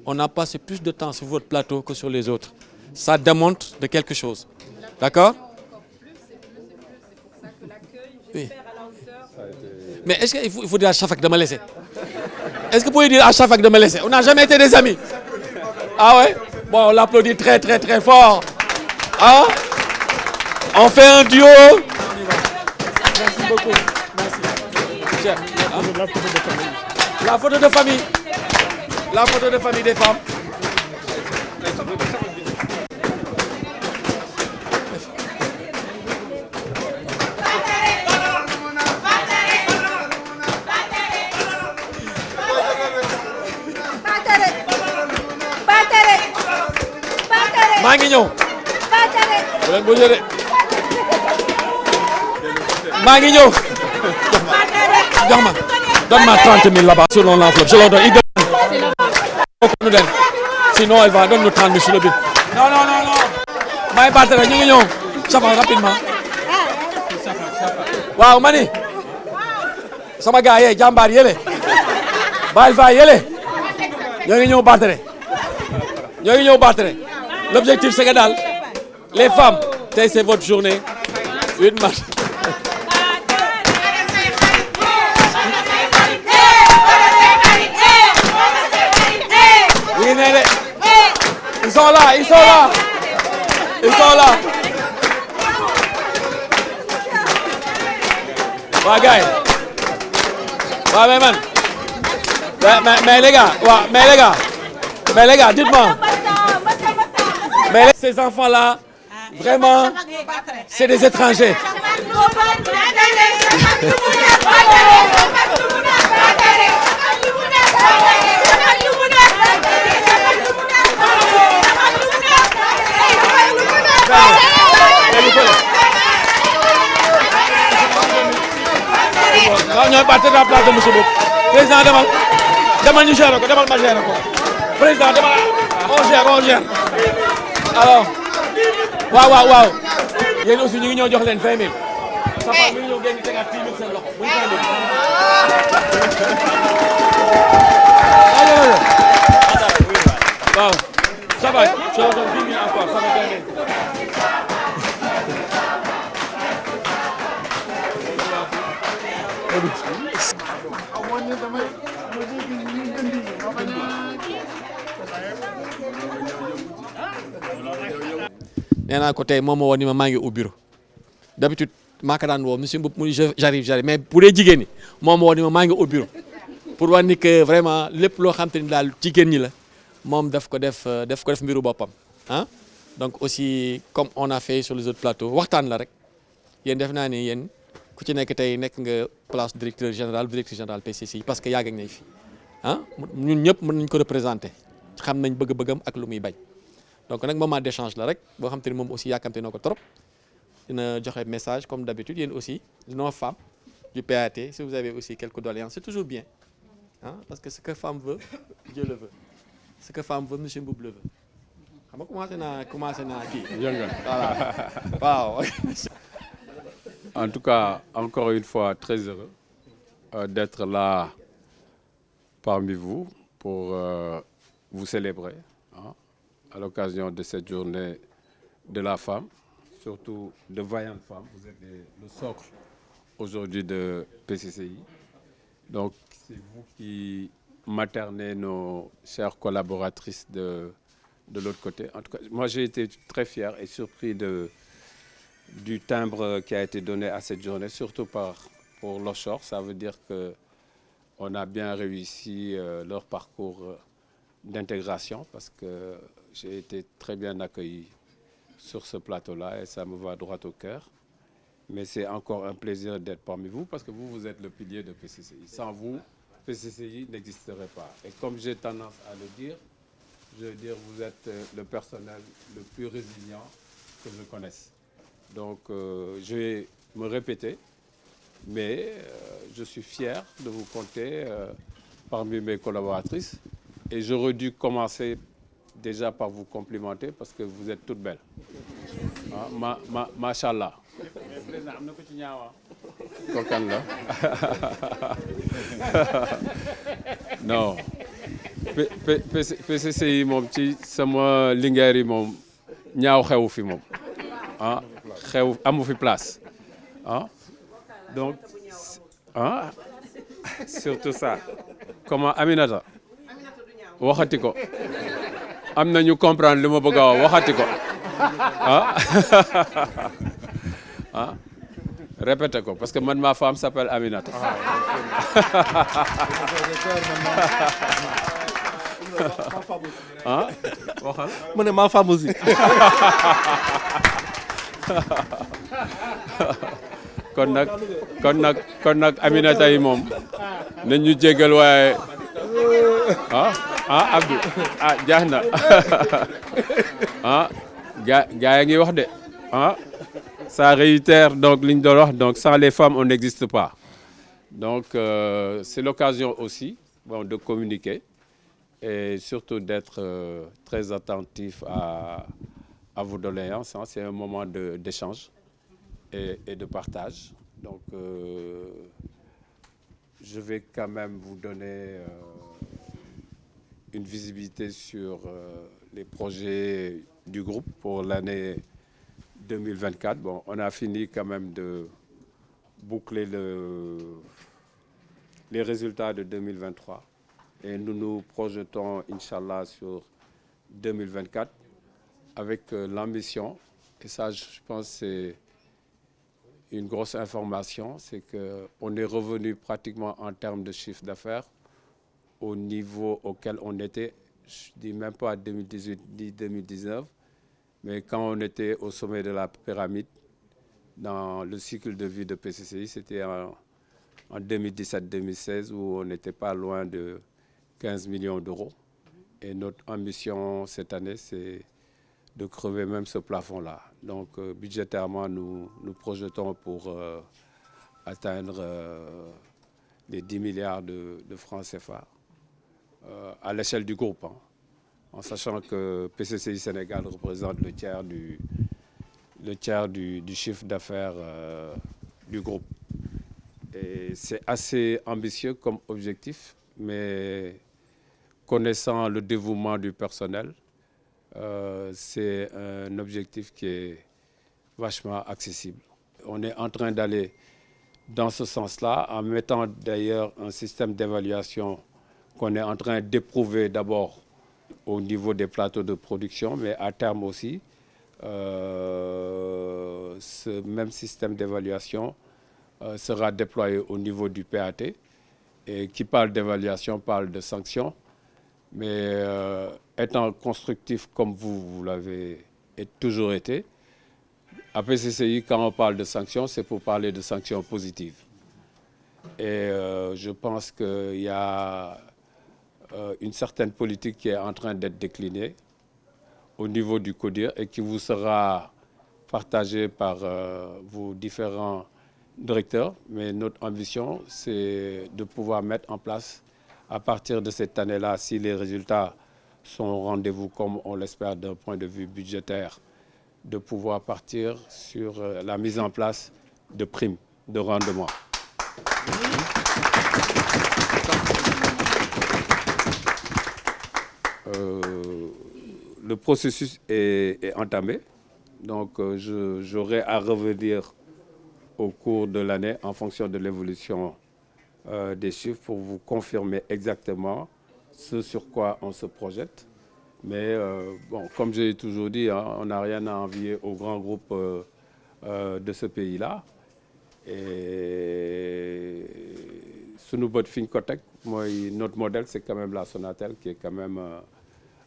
on a passé plus de temps sur votre plateau que sur les autres. Ça démontre de quelque chose. D'accord? Oui. Mais est-ce qu'il faut dire à Chafak de me laisser? Est-ce que vous pouvez dire à Chafak de me laisser? On n'a jamais été des amis. Ah ouais? Bon, on l'applaudit très très très fort. Hein? On fait un duo. Merci beaucoup. Merci. La photo de famille. La photo de famille des femmes. maa ngi ñëw bu leen bougé de maa ngi ñëw jox ma donne-moi 30 000 là-bas selon l'enveloppe je leur donne il donne sinon elle va donne-nous 30 000 sur le bill non maay Barthélémy ñu ngi ñëw Chafa rapidement waaw ma ni sama gars yee jàmbaar yële baal fa yële ñoo ngi ñëw Barthélémy l'objectif c'est que daal les femmes tey c'est votre journée 8 mars ñu ngi ne de ils sont là waa gars yi waaw mais les gars dites-moi mais ces enfants-là vraiment c'est des étrangers waaw ñooy parti de la place de monsieur Mboup président demal ñu gérer ko demal ma gérer ko président demal on gère alors waaw yéen aussi ñu ngi ñëw jox leen 20 000 Safa mi ngi ñëw ngeen di tegaat 10 000 seen loxo muy 20 000 waaw Safa je leur donne 10 000 encore ça va 20 000 nee naa ko tey moom moo woon ni maa ngi au bureau d'habitude maa ko daan woo monsieur Mboup mu j'arrive mais bu dee jigéen ñi moom moo woon ni maa ngi au bureau pour wax ni que vraiment lépp loo xam te ni daal jigéen ñi la moom daf ko def mbiru boppam ah donc aussi comme on a fait sur les autres plateaux waxtaan la rek yéen def naa ni yéen ku ci nekk tey nekk nga place directeur général PCCI parce que yàgg nañ fi ah ñun ñëpp mën nañ ko représenter xam nañ bëgg-bëggam ak lu muy bañ donc nag moment d'échange la rek boo xam te ni moom aussi yàkkamte na ko trop dina joxe message comme d'habitude yéen aussi nos femmes du PAT si vous avez aussi quelques doléances c'est toujours bien ah parce que ce que femme veut Dieu le veut ce que femme veut monsieur Mboup le veut xam nga commencé naa kii yëngal voilà waaw En tout cas, encore une fois, très heureux d'être là parmi vous pour vous célébrer à l'occasion de cette journée de la femme, surtout de vaillantes femmes. Vous êtes le socle aujourd'hui de PCCI. Donc, c'est vous qui maternez nos chères collaboratrices de l'autre côté. En tout cas, moi, j'ai été très fier et surpris du timbre qui a été donné à cette journée, surtout pour l'offshore. Ça veut dire qu'on a bien réussi leur parcours d'intégration parce que j'ai été très bien accueilli sur ce plateau-là et ça me va droit au cœur. Mais c'est encore un plaisir d'être parmi vous parce que vous êtes le pilier de PCCI. Sans vous, PCCI n'existerait pas. Et comme j'ai tendance à le dire, je veux dire vous êtes le personnel le plus résilient que je connaisse. Donc, je vais me répéter, mais je suis fier de vous compter parmi mes collaboratrices. Et j'aurais dû commencer déjà par vous complimenter parce que vous êtes toutes belles. Machallah. Kokan la. Non. PCCI moom ci sama lingeer yi moom ñaaw xewu fi moom xew amu fi place donc surtout ça comment Aminata waxati ko am na ñu comprendre li ma bëgg a wax waxati ko répétez ko parce que man ma femme s'appelle Aminata ah waxal. mu ne ma femme aussi. kon nag Aminata yi moom nañ ñu jégal waaye Abdou jaax na gaa yaa ngi wax de ça réitère donc li ñu doon wax donc sans les femmes on n'existe pas donc c'est l'occasion aussi de communiquer et surtout d'être très attentif à vos doléances. C'est un moment d'échange et de partage. Donc, je vais quand même vous donner une visibilité sur les projets du groupe pour l'année 2024. Bon, on a fini quand même de boucler les résultats de 2023. Et nous nous projetons, Inch'Allah, sur 2024 avec l'ambition, et ça je pense c'est une grosse information, c'est qu'on est revenu pratiquement en termes de chiffre d'affaires au niveau auquel on était, je ne dis même pas 2018 ni 2019, mais quand on était au sommet de la pyramide, dans le cycle de vie de PCCI, c'était en 2017-2016 où on n'était pas loin de 15 millions d'euros. Et notre ambition cette année, c'est de crever même ce plafond-là. Donc budgétairement, nous projetons pour atteindre les 10 milliards de francs CFA à l'échelle du groupe, en sachant que PCCI Sénégal représente le tiers du chiffre d'affaires du groupe. Et c'est assez ambitieux comme objectif, mais connaissant le dévouement du personnel, c'est un objectif qui est vachement accessible. On est en train d'aller dans ce sens-là, en mettant d'ailleurs un système d'évaluation qu'on est en train d'éprouver d'abord au niveau des plateaux de production, mais à terme aussi, ce même système d'évaluation sera déployé au niveau du PAT. Et qui parle d'évaluation parle de sanctions. Mais étant constructif comme vous l'avez toujours été, à PCCI, quand on parle de sanctions, c'est pour parler de sanctions positives. Et je pense qu'il y a une certaine politique qui est en train d'être déclinée au niveau du CODIR et qui vous sera partagée par vos différents directeurs. Mais notre ambition, c'est de pouvoir mettre en place, à partir de cette année-là, si les résultats sont au rendez-vous comme on l'espère d'un point de vue budgétaire, de pouvoir partir sur la mise en place de primes de rendement. Le processus est entamé, donc j'aurai à revenir au cours de l'année en fonction de l'évolution des chiffres pour vous confirmer exactement ce sur quoi on se projette. Mais bon, comme j'ai toujours dit, on n'a rien à envier aux grands groupes de ce pays-là. Et Sunubot Fincotech, notre modèle, c'est quand même la Sonatel, qui est quand même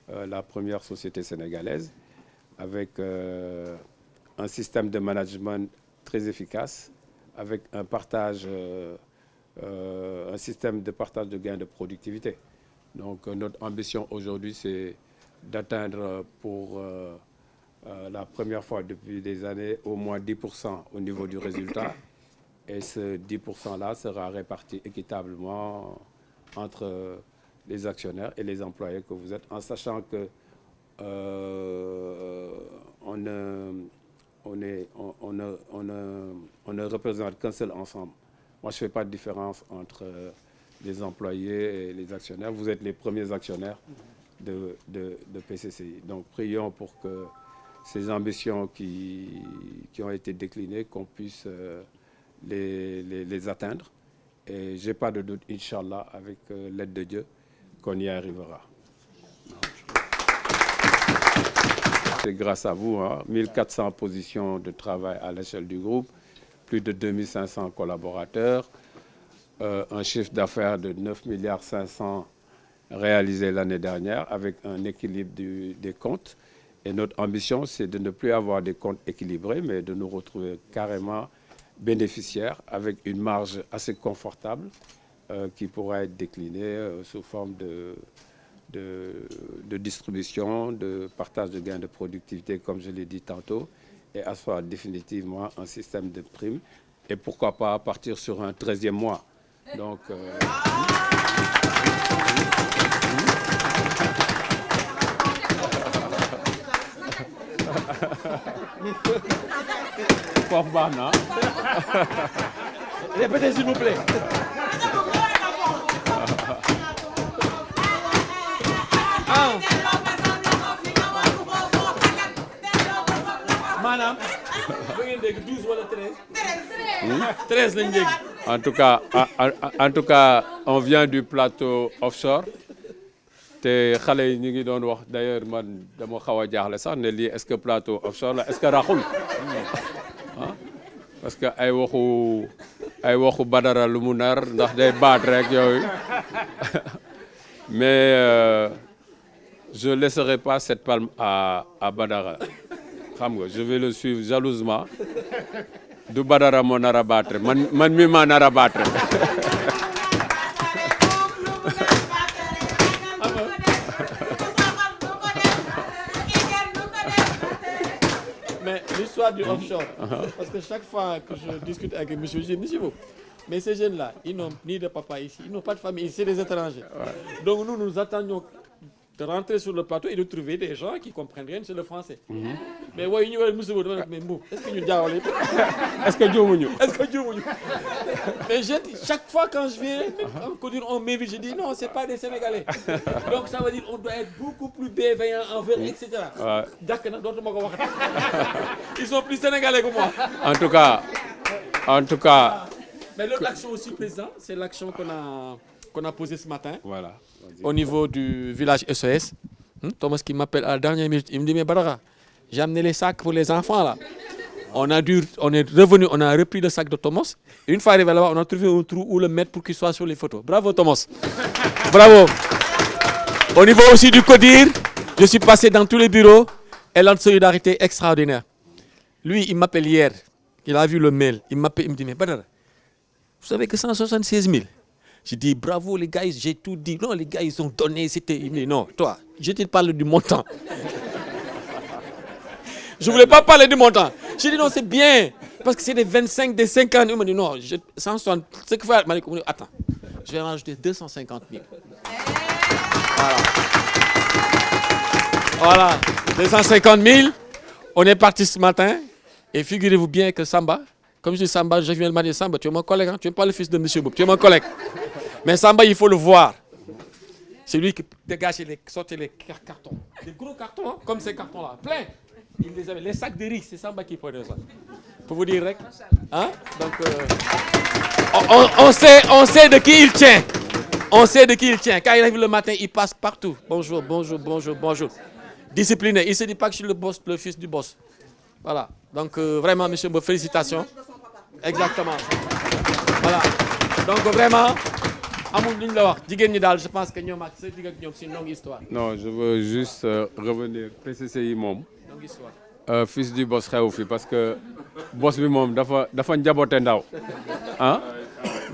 la première société sénégalaise, avec un système de management très efficace, avec un partage, un système de partage de gains de productivité. Donc notre ambition aujourd'hui, c'est d'atteindre pour la première fois depuis des années au moins 10% au niveau du résultat. Et ce 10%-là sera réparti équitablement entre les actionnaires et les employés que vous êtes, en sachant que on ne représente qu'un seul ensemble. Moi, je ne fais pas de différence entre les employés et les actionnaires. Vous êtes les premiers actionnaires de PCCI. Donc, prions pour que ces ambitions qui ont été déclinées, qu'on puisse les atteindre. Et je n'ai pas de doute, Inch'Allah, avec l'aide de Dieu, qu'on y arrivera. C'est grâce à vous, 1400 positions de travail à l'échelle du groupe, plus de 2500 collaborateurs, un chiffre d'affaires de 9,5 réalisé l'année dernière avec un équilibre des comptes. Et notre ambition, c'est de ne plus avoir des comptes équilibrés, mais de nous retrouver carrément bénéficiaires avec une marge assez confortable qui pourra être déclinée sous forme de distribution, de partage de gains de productivité, comme je l'ai dit tantôt, et asseoir définitivement un système de primes. Et pourquoi pas partir sur un 13e mois. Donc, fort baax na. Répétez s'il vous plaît. Maanaam bu ngeen dégg 12 wala 13. 13 lañ dégg. En tout cas, on vient du plateau offshore. te xale yi ñu ngi doon wax d'ailleurs man dama xaw a jaaxle sax ne lii est-ce que plateau offshore la est-ce que raxul ah parce que ay waxu Badara lu mu nar ndax day baat rek yooyu mais je laisserai pas cette palme à Badara xam nga je vais le suivre jalousement du Badara moo nar a battre man mi maa nar a battre. Mais l'histoire du offshore, parce que chaque fois que je discute avec M. je dis, monsieur, mais ces jeunes-là, ils n'ont ni de papa ici, ils n'ont pas de famille ici, c'est des étrangers. Ouais. Donc nous attendions de rentrer sur le plateau et de trouver des gens qui comprennent rien sur le français. Mais ouais, est-ce que nous diabolons? Est-ce que Dieu Est-ce que Dieu Mais chaque fois quand je viens, on m'invite, je dis non, c'est pas des Sénégalais. Donc ça veut dire qu'on doit être beaucoup plus bienveillant envers, etc. Ouais. Ils sont plus Sénégalais que moi. En tout cas. Mais l'autre action aussi, président, c'est l'action qu'on a posée ce matin. Voilà. Au niveau du village SOS. Thomas qui m'appelle à la dernière minute, il me dit, mais Badara, j'ai amené les sacs pour les enfants là. On est revenu, on a repris le sac de Thomas. Et une fois arrivé là-bas, on a trouvé un trou où le mettre pour qu'il soit sur les photos. Bravo Thomas. Bravo. Au niveau aussi du CODIR, je suis passé dans tous les bureaux. Élan de solidarité extraordinaire. Lui, il m'appelle hier. Il a vu le mail. Il m'appelle, il me dit, mais Badara, vous savez que 176 000. J'ai dit, bravo les gars, j'ai tout dit. Non, les gars, ils ont donné, c'était... Il me dit, non, toi, je te parle du montant. Je ne voulais pas parler du montant. J'ai dit, non, c'est bien, parce que c'est des 25, des 50. Il m'a dit, non, 160. Ce qu'il faut... Il m'a dit, attends, je vais rajouter 250 000. Voilà, 250 000. On est parti ce matin. Et figurez-vous bien que Samba, comme je dis Samba, je viens de dire Samba, tu es mon collègue, hein? Tu n'es pas le fils de M. Boub, tu es mon collègue. Mais Samba, il faut le voir. C'est lui qui dégage sortait les cartons. Des gros cartons, hein, comme ces cartons-là, plein. Il les avait. Les sacs de riz, c'est Samba qui prenait ça. Pour vous dire, hein? Donc, on sait de qui il tient. On sait de qui il tient. Quand il arrive le matin, il passe partout. Bonjour, bonjour, bonjour, bonjour. Discipliné. Il ne se dit pas que je suis le boss, le fils du boss. Voilà. Donc, vraiment, monsieur Boub, félicitations. Exactement. Voilà. Donc, vraiment, je pense que c'est une longue histoire. Non, je veux juste revenir. PCCI mom. Longue histoire. Fils du boss xew parce que boss bi mom dafa njaboté ndaw. Hein?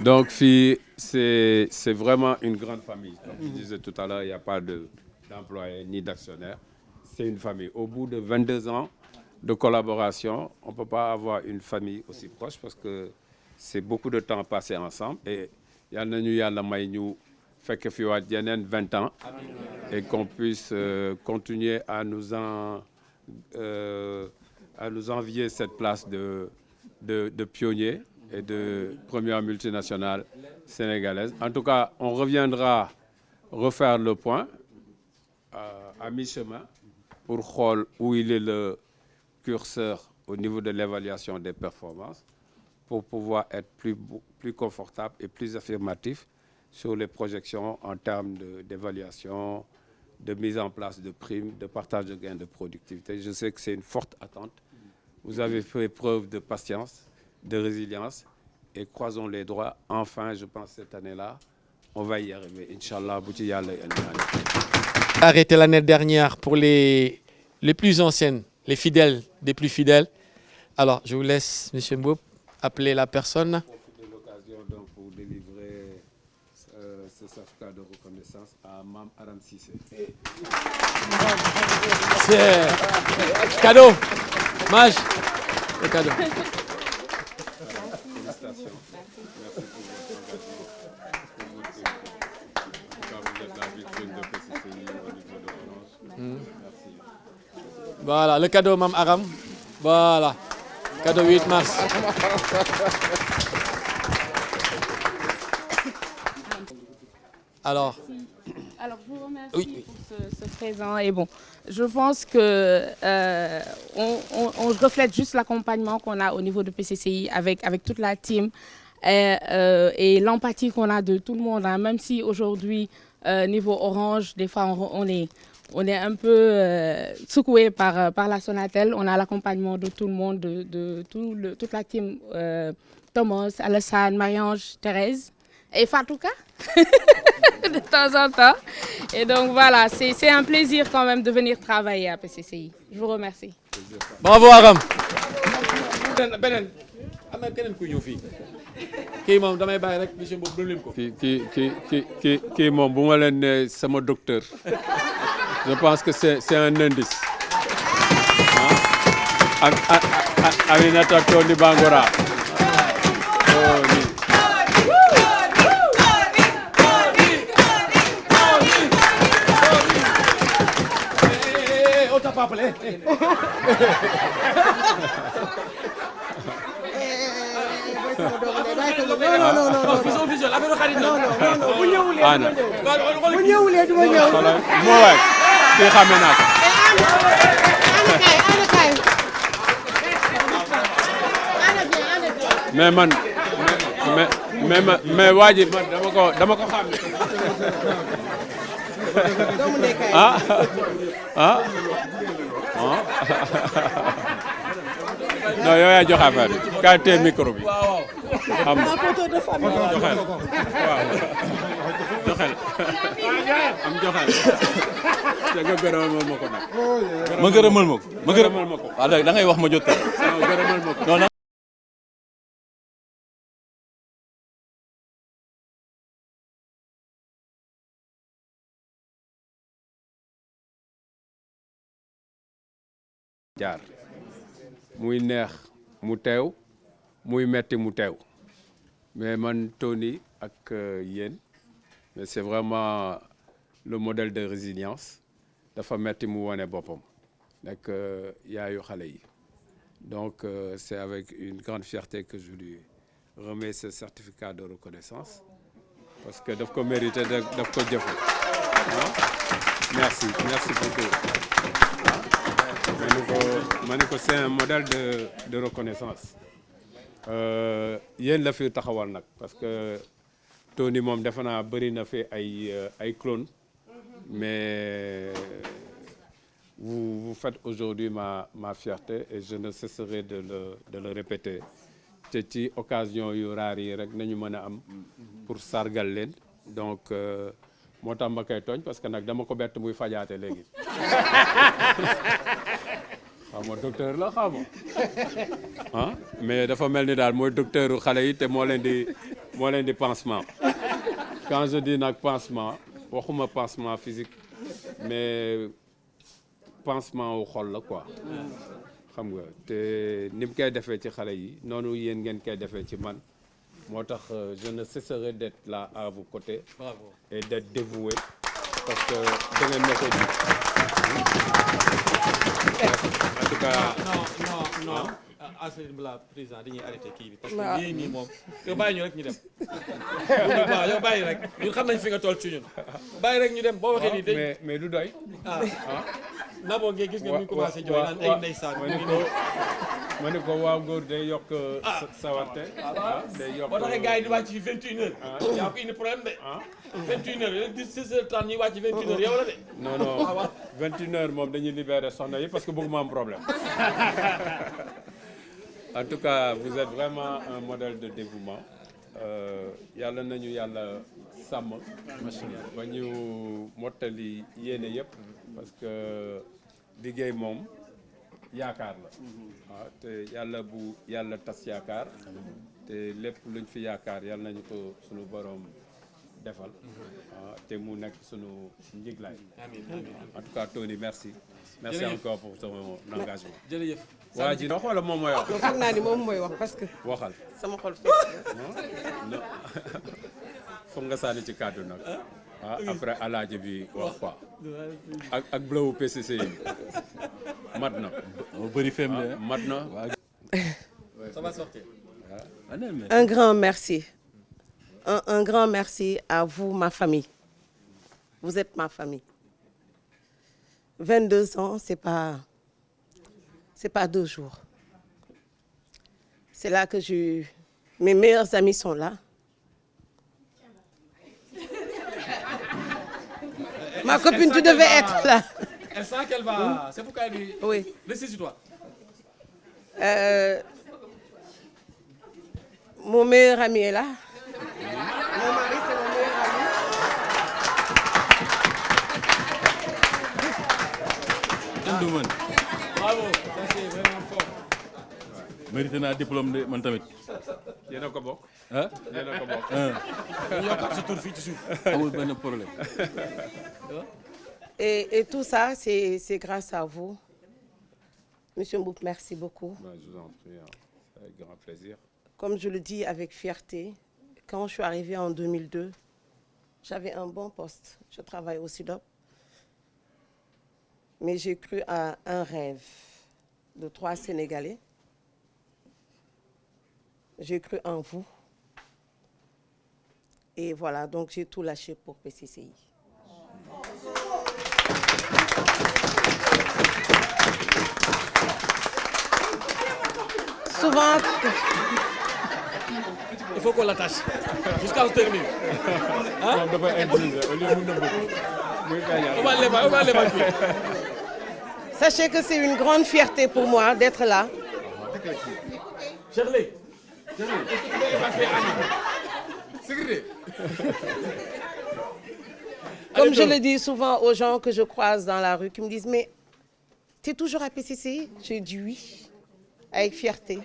Donc c'est vraiment une grande famille. Comme je disais tout à l'heure, il n'y a pas d'employés ni d'actionnaires. C'est une famille. Au bout de 22 ans de collaboration, on ne peut pas avoir une famille aussi proche parce que c'est beaucoup de temps passé ensemble. Et il y a ñu fait que fi 20 ans et qu'on puisse continuer à nous envier cette place de pionnier et de première multinationale sénégalaise. En tout cas, on reviendra refaire le point à mi-chemin pour voir où il est le curseur au niveau de l'évaluation des performances pour pouvoir être plus confortable et plus affirmatif sur les projections en termes d'évaluation, de mise en place de primes, de partage de gains de productivité. Je sais que c'est une forte attente. Vous avez fait preuve de patience, de résilience et croisons les doigts. Enfin, je pense cette année-là, on va y arriver Inch'Allah bu ci yàlla Arrêté l'année dernière pour les plus anciennes, les fidèles des plus fidèles. Alors, je vous laisse, Monsieur Mboup, appeler la personne. de l'occasion donc pour délivrer ce certificat de reconnaissance à Mam Aram Cissé. C'est cadeau. Mage, le cadeau. Félicitations. Voilà, le cadeau Mam Aram. Voilà, cadeau 8 mars. Alors, je vous remercie oui. pour ce présent. Et bon, je pense que on reflète juste l'accompagnement qu'on a au niveau de PCCI avec toute la team et l'empathie qu'on a de tout le monde. Hein. Même si aujourd'hui, niveau Orange, des fois on est un peu secoué par la Sonatel. On a l'accompagnement de tout le monde, de toute la team, Thomas, Alassane, Marie-Ange, Thérèse et Fatouka, de temps en temps. Et donc voilà, c'est un plaisir quand même de venir travailler à PCCI. Je vous remercie. Bravo Aram. Kii moom damay bàyyi rek monsieur Mboup du lim ko. kii moom bu ma leen ne sama docteur je pense que c'est un indice ah Aminata Tony Bangora. On t'a pas appelé. Non, faisons visuel, affaire xarit la. Non, bu ñëwulee du ma ñëw. Moo waay kii xame naa ko. mais man mais waa ji man dama ko xàmme. non yow yaa joxe affaire bi kaay tee micro bi. am na photo de famille. joxel waaw joxel am joxel. te nga gërëmal ma ko nag. ma gërëmal ma ko. ma gërëmal ma ko waaw léegi da ngay wax ma jot ko. waaw gërëmal ma ko. non jaar muy neex mu teew muy metti mu teew mais man Tony ak yéen mais c'est vraiment le modèle de résilience dafa metti mu wone boppam nekk yaayu xale yi donc c'est avec une grande fierté que je lui remets ce certificat de reconnaissance parce que daf ko mérité daf ko jëfe merci beaucoup. ma ne ko c'est un modèle de reconnaissance yéen la fi taxawal nag parce que Tony moom defe naa bëri na fi ay clones mais vous faites aujourd'hui ma fierté et je ne cesserai de le répéter te ci occasion yu raar yi rek nañu mën a am pour sargal leen donc moo tax ma koy tooñ parce que nag dama ko bett muy fajaate léegi xaw ma docteur la xaw ma ah mais dafa mel ni daal mooy docteuru xale yi te moo leen di pansement quand je dis nag pansement waxuma pansement physique mais pansement wu xol la quoi xam nga te ni mu koy defee ci xale yi noonu yéen ngeen koy defee ci man moo tax je ne cesserai d'être là à vos côtés. Bravo. Et d'être dévoué parce que da ngeen ma ko ji. En tout cas non alhamdulilah président dañuy arrêté kii bi parce que lii nii moom yow bàyyi ñu rek ñu dem waaw yow bàyyi rek ñun xam nañ fi nga toll ci ñun bàyyi rek ñu dem boo waxee nii mais du doy Naboo ngeen gis nga ñu commencé jooy naan ay ndeysaan ma ne ko waaw góor day yokk sawarte day yokk boo taxee gars yi di wàcc fi 21h yaa ko indi problème de 21h 16h30 ñuy wàcc 21h yow la de non 21h moom dañuy libérer soxna yi parce que bëgguma am problème en tout cas vous êtes vraiment un modèle de dévouement yàlla nañu yàlla sàmm ba ñu mottali yéene yëpp parce que liggéey moom yaakaar la waaw te yàlla bu yàlla tas yaakaar te lépp luñ fi yaakaar yàlla nañu ko sunu borom defal te mu nekk sunu njiglaay en tout cas Tony merci encore pour ton engagement jërëjëf waa ji wax wala moom mooy wax foog naa ni moom mooy wax parce que waxal sama xol foog nga sànni ci kàddu nag après alaaji bi wax quoi ak blowu PCC yi mat na bëri fem mat na ça va sortir. Un grand merci. Un grand merci à vous, ma famille. Vous êtes ma famille. 22 ans, c'est pas 2 jours. C'est là que mes meilleurs amis sont là. Ma copine, tu devais être là. Elle sent qu'elle va. C'est pourquoi elle dit. Oui. Restez sur toi. Mon meilleur ami est là. Mon mari, c'est mon meilleur ami. Bravo, ça c'est vraiment fort. Mérité naa diplôme de man tamit. Yéen a ko bokk. ah yéen a ko bokk. ñu yokk sa tur fii ci suuf. Amul benn problème. Et tout ça, c'est grâce à vous. Monsieur Mboup, merci beaucoup. Je vous en prie, c'est avec grand plaisir. Comme je le dis avec fierté, quand je suis arrivée en 2002, j'avais un bon poste. Je travaille au SIDOP. Mais j'ai cru à un rêve de 3 Sénégalais. J'ai cru en vous. Et voilà, donc j'ai tout lâché pour PCCI. Souvent... Il faut qu'on l'attache jusqu'à ce termine. Hein? On va l'évacuer. Sachez que c'est une grande fierté pour moi d'être là. Shirley, est-ce que tu peux évacuer Annie? Sécurité. Comme je le dis souvent aux gens que je croise dans la rue, qui me disent « Mais tu es toujours à PCCI ?» J'ai dit oui, avec fierté.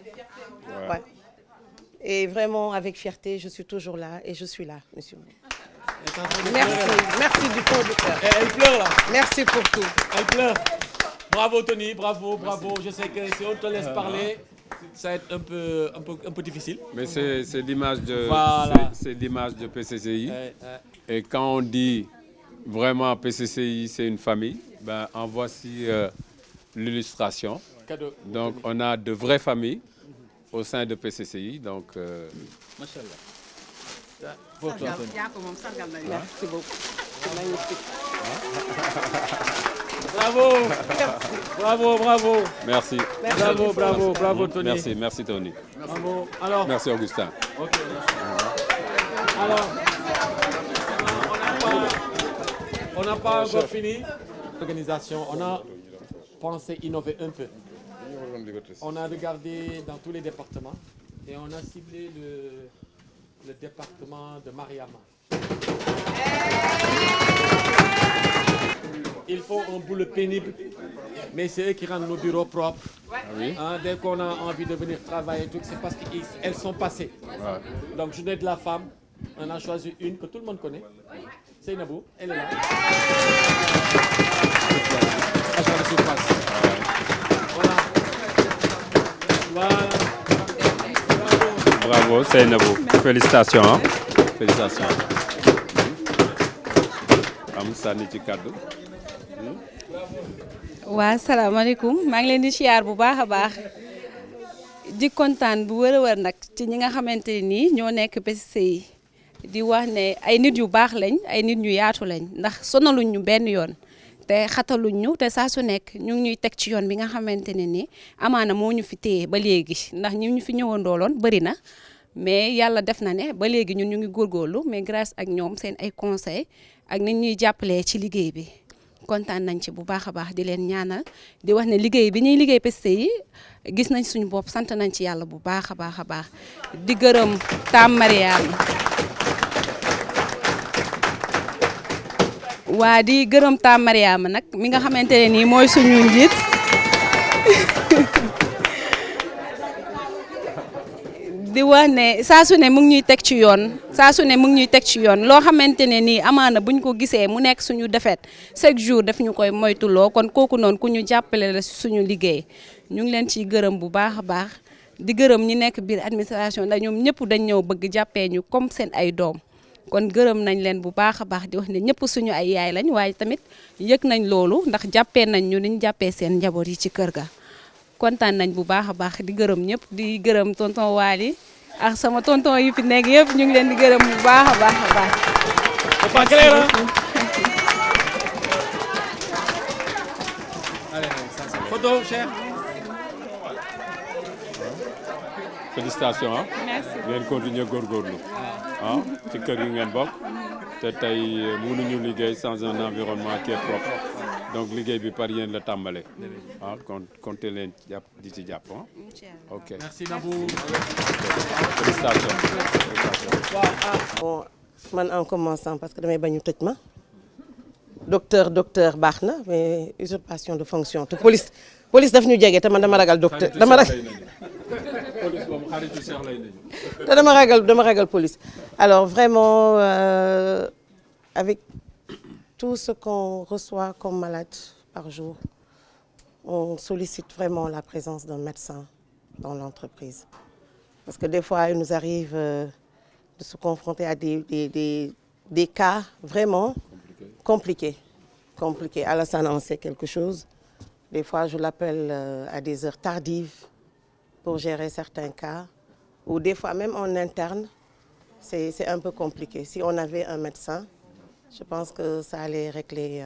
Ouais. Et vraiment, avec fierté, je suis toujours là et je suis là, monsieur. Merci du fond du cœur. Elle pleure là. Merci pour tout. Elle pleure. Bravo Tony, bravo. Je sais que si on te laisse parler, ça va être un peu difficile. Mais c'est l'image de, voilà. C'est l'image de PCCI. Et quand on dit vraiment PCCI, c'est une famille, ben, en voici l'illustration. Donc on a de vraies familles au sein de PCCI. Donc, Machallah. Merci beaucoup. Magnifique. Bravo. Merci. Bravo Tony. Merci Tony. Bravo. Alors. Merci Augustin. Ok. Alors, on n'a pas encore fini l'organisation. On a pensé innover un peu. On a regardé dans tous les départements et on a ciblé le département de Mariama. Il faut un boulot pénible, mais c'est eux qui rendent nos bureaux propres. Oui. Hein, dès qu'on a envie de venir travailler, c'est parce qu'elles sont passées. Ouais. Donc, journée de la femme, on a choisi une que tout le monde connaît. C'est Nabou, elle est là. Agent de surface. Voilà. Bravo, Seynabou. Félicitations. Hein? Félicitations. am sànni ci kàddu. waa salaamaaleykum maa ngi leen di siyaar bu baax a baax di kontaan bu wër a wër nag ci ñi nga xamante ni ñoo nekk PCCI di wax ne ay nit yu baax lañ ay nit ñu yaatu lañ ndax sonaluñ ñu benn yoon te xataluñ ñu te saa su nekk ñu ngi ñuy teg ci yoon bi nga xamante ne ni amaana moo ñu fi téye ba léegi ndax ñi ñu fi ñëwandooloon bëri na mais yàlla def na ne ba léegi ñun ñu ngi góorgóorlu mais grâce ak ñoom seen ay conseils ak nit ñuy jàppalee ci liggéey bi kontaan nañ ci bu baax a baax di leen ñaanal di wax ne liggéey bi ñuy liggéey PCCI gis nañ suñu bopp sant nañ ci yàlla bu baax a baax a baax di gërëm Tam Mariama waa di gërëm Tam Mariama nag mi nga xamante ne nii mooy suñu njiit di wax ne saa su ne mu ngi ñuy teg ci yoon saa su ne mu ngi ñuy teg ci yoon loo xamante ne nii amaana buñ ko gisee mu nekk suñu defet chaque jour daf ñu koy moytuloo kon kooku noonu ku ñu jàppale la suñu liggéey ñu ngi leen ciy gërëm bu baax a baax di gërëm ñi nekk biir administration ndax ñoom ñëpp dañ ñëw bëgg jàppee ñu comme seen ay doom kon gërëm nañ leen bu baax a baax di wax ne ñëpp suñu ay yaay lañ waaye tamit yëg nañ loolu ndax jàppee nañ ñu niñ jàppee seen njaboot yi ci kër ga kontaan nañ bu baax a baax di gërëm ñëpp di gërëm tonton Waly ak sama tonton yi fi nekk yëpp ñu ngi leen di gërëm bu baax a baax a baax. C'est pas clair, hein? Allez, photo, cher. Félicitations ah. Merci. ngeen continuer góorgóorlu ah ci kër gi ngeen bokk te tey mënuñu liggéey sans un environnement qui est propre donc liggéey bi par yéen la tàmbale ah kon compter leen jàpp di ci jàpp ah. ok merci Nabou. félicitations. Bon, man en commençant parce que damay bañu tëj ma docteur baax na mais usurpation de fonction te police daf ñu jege te man dama ragal docteur dama ragal police. Alors vraiment avec tout ce qu'on reçoit comme malade par jour, on sollicite vraiment la présence d'un médecin dans l'entreprise. Parce que des fois, il nous arrive de se confronter à des cas vraiment compliqués. Alassane en sait quelque chose. Des fois, je l'appelle à des heures tardives pour gérer certains cas. Ou des fois, même en interne, c'est un peu compliqué. Si on avait un médecin, je pense que ça allait régler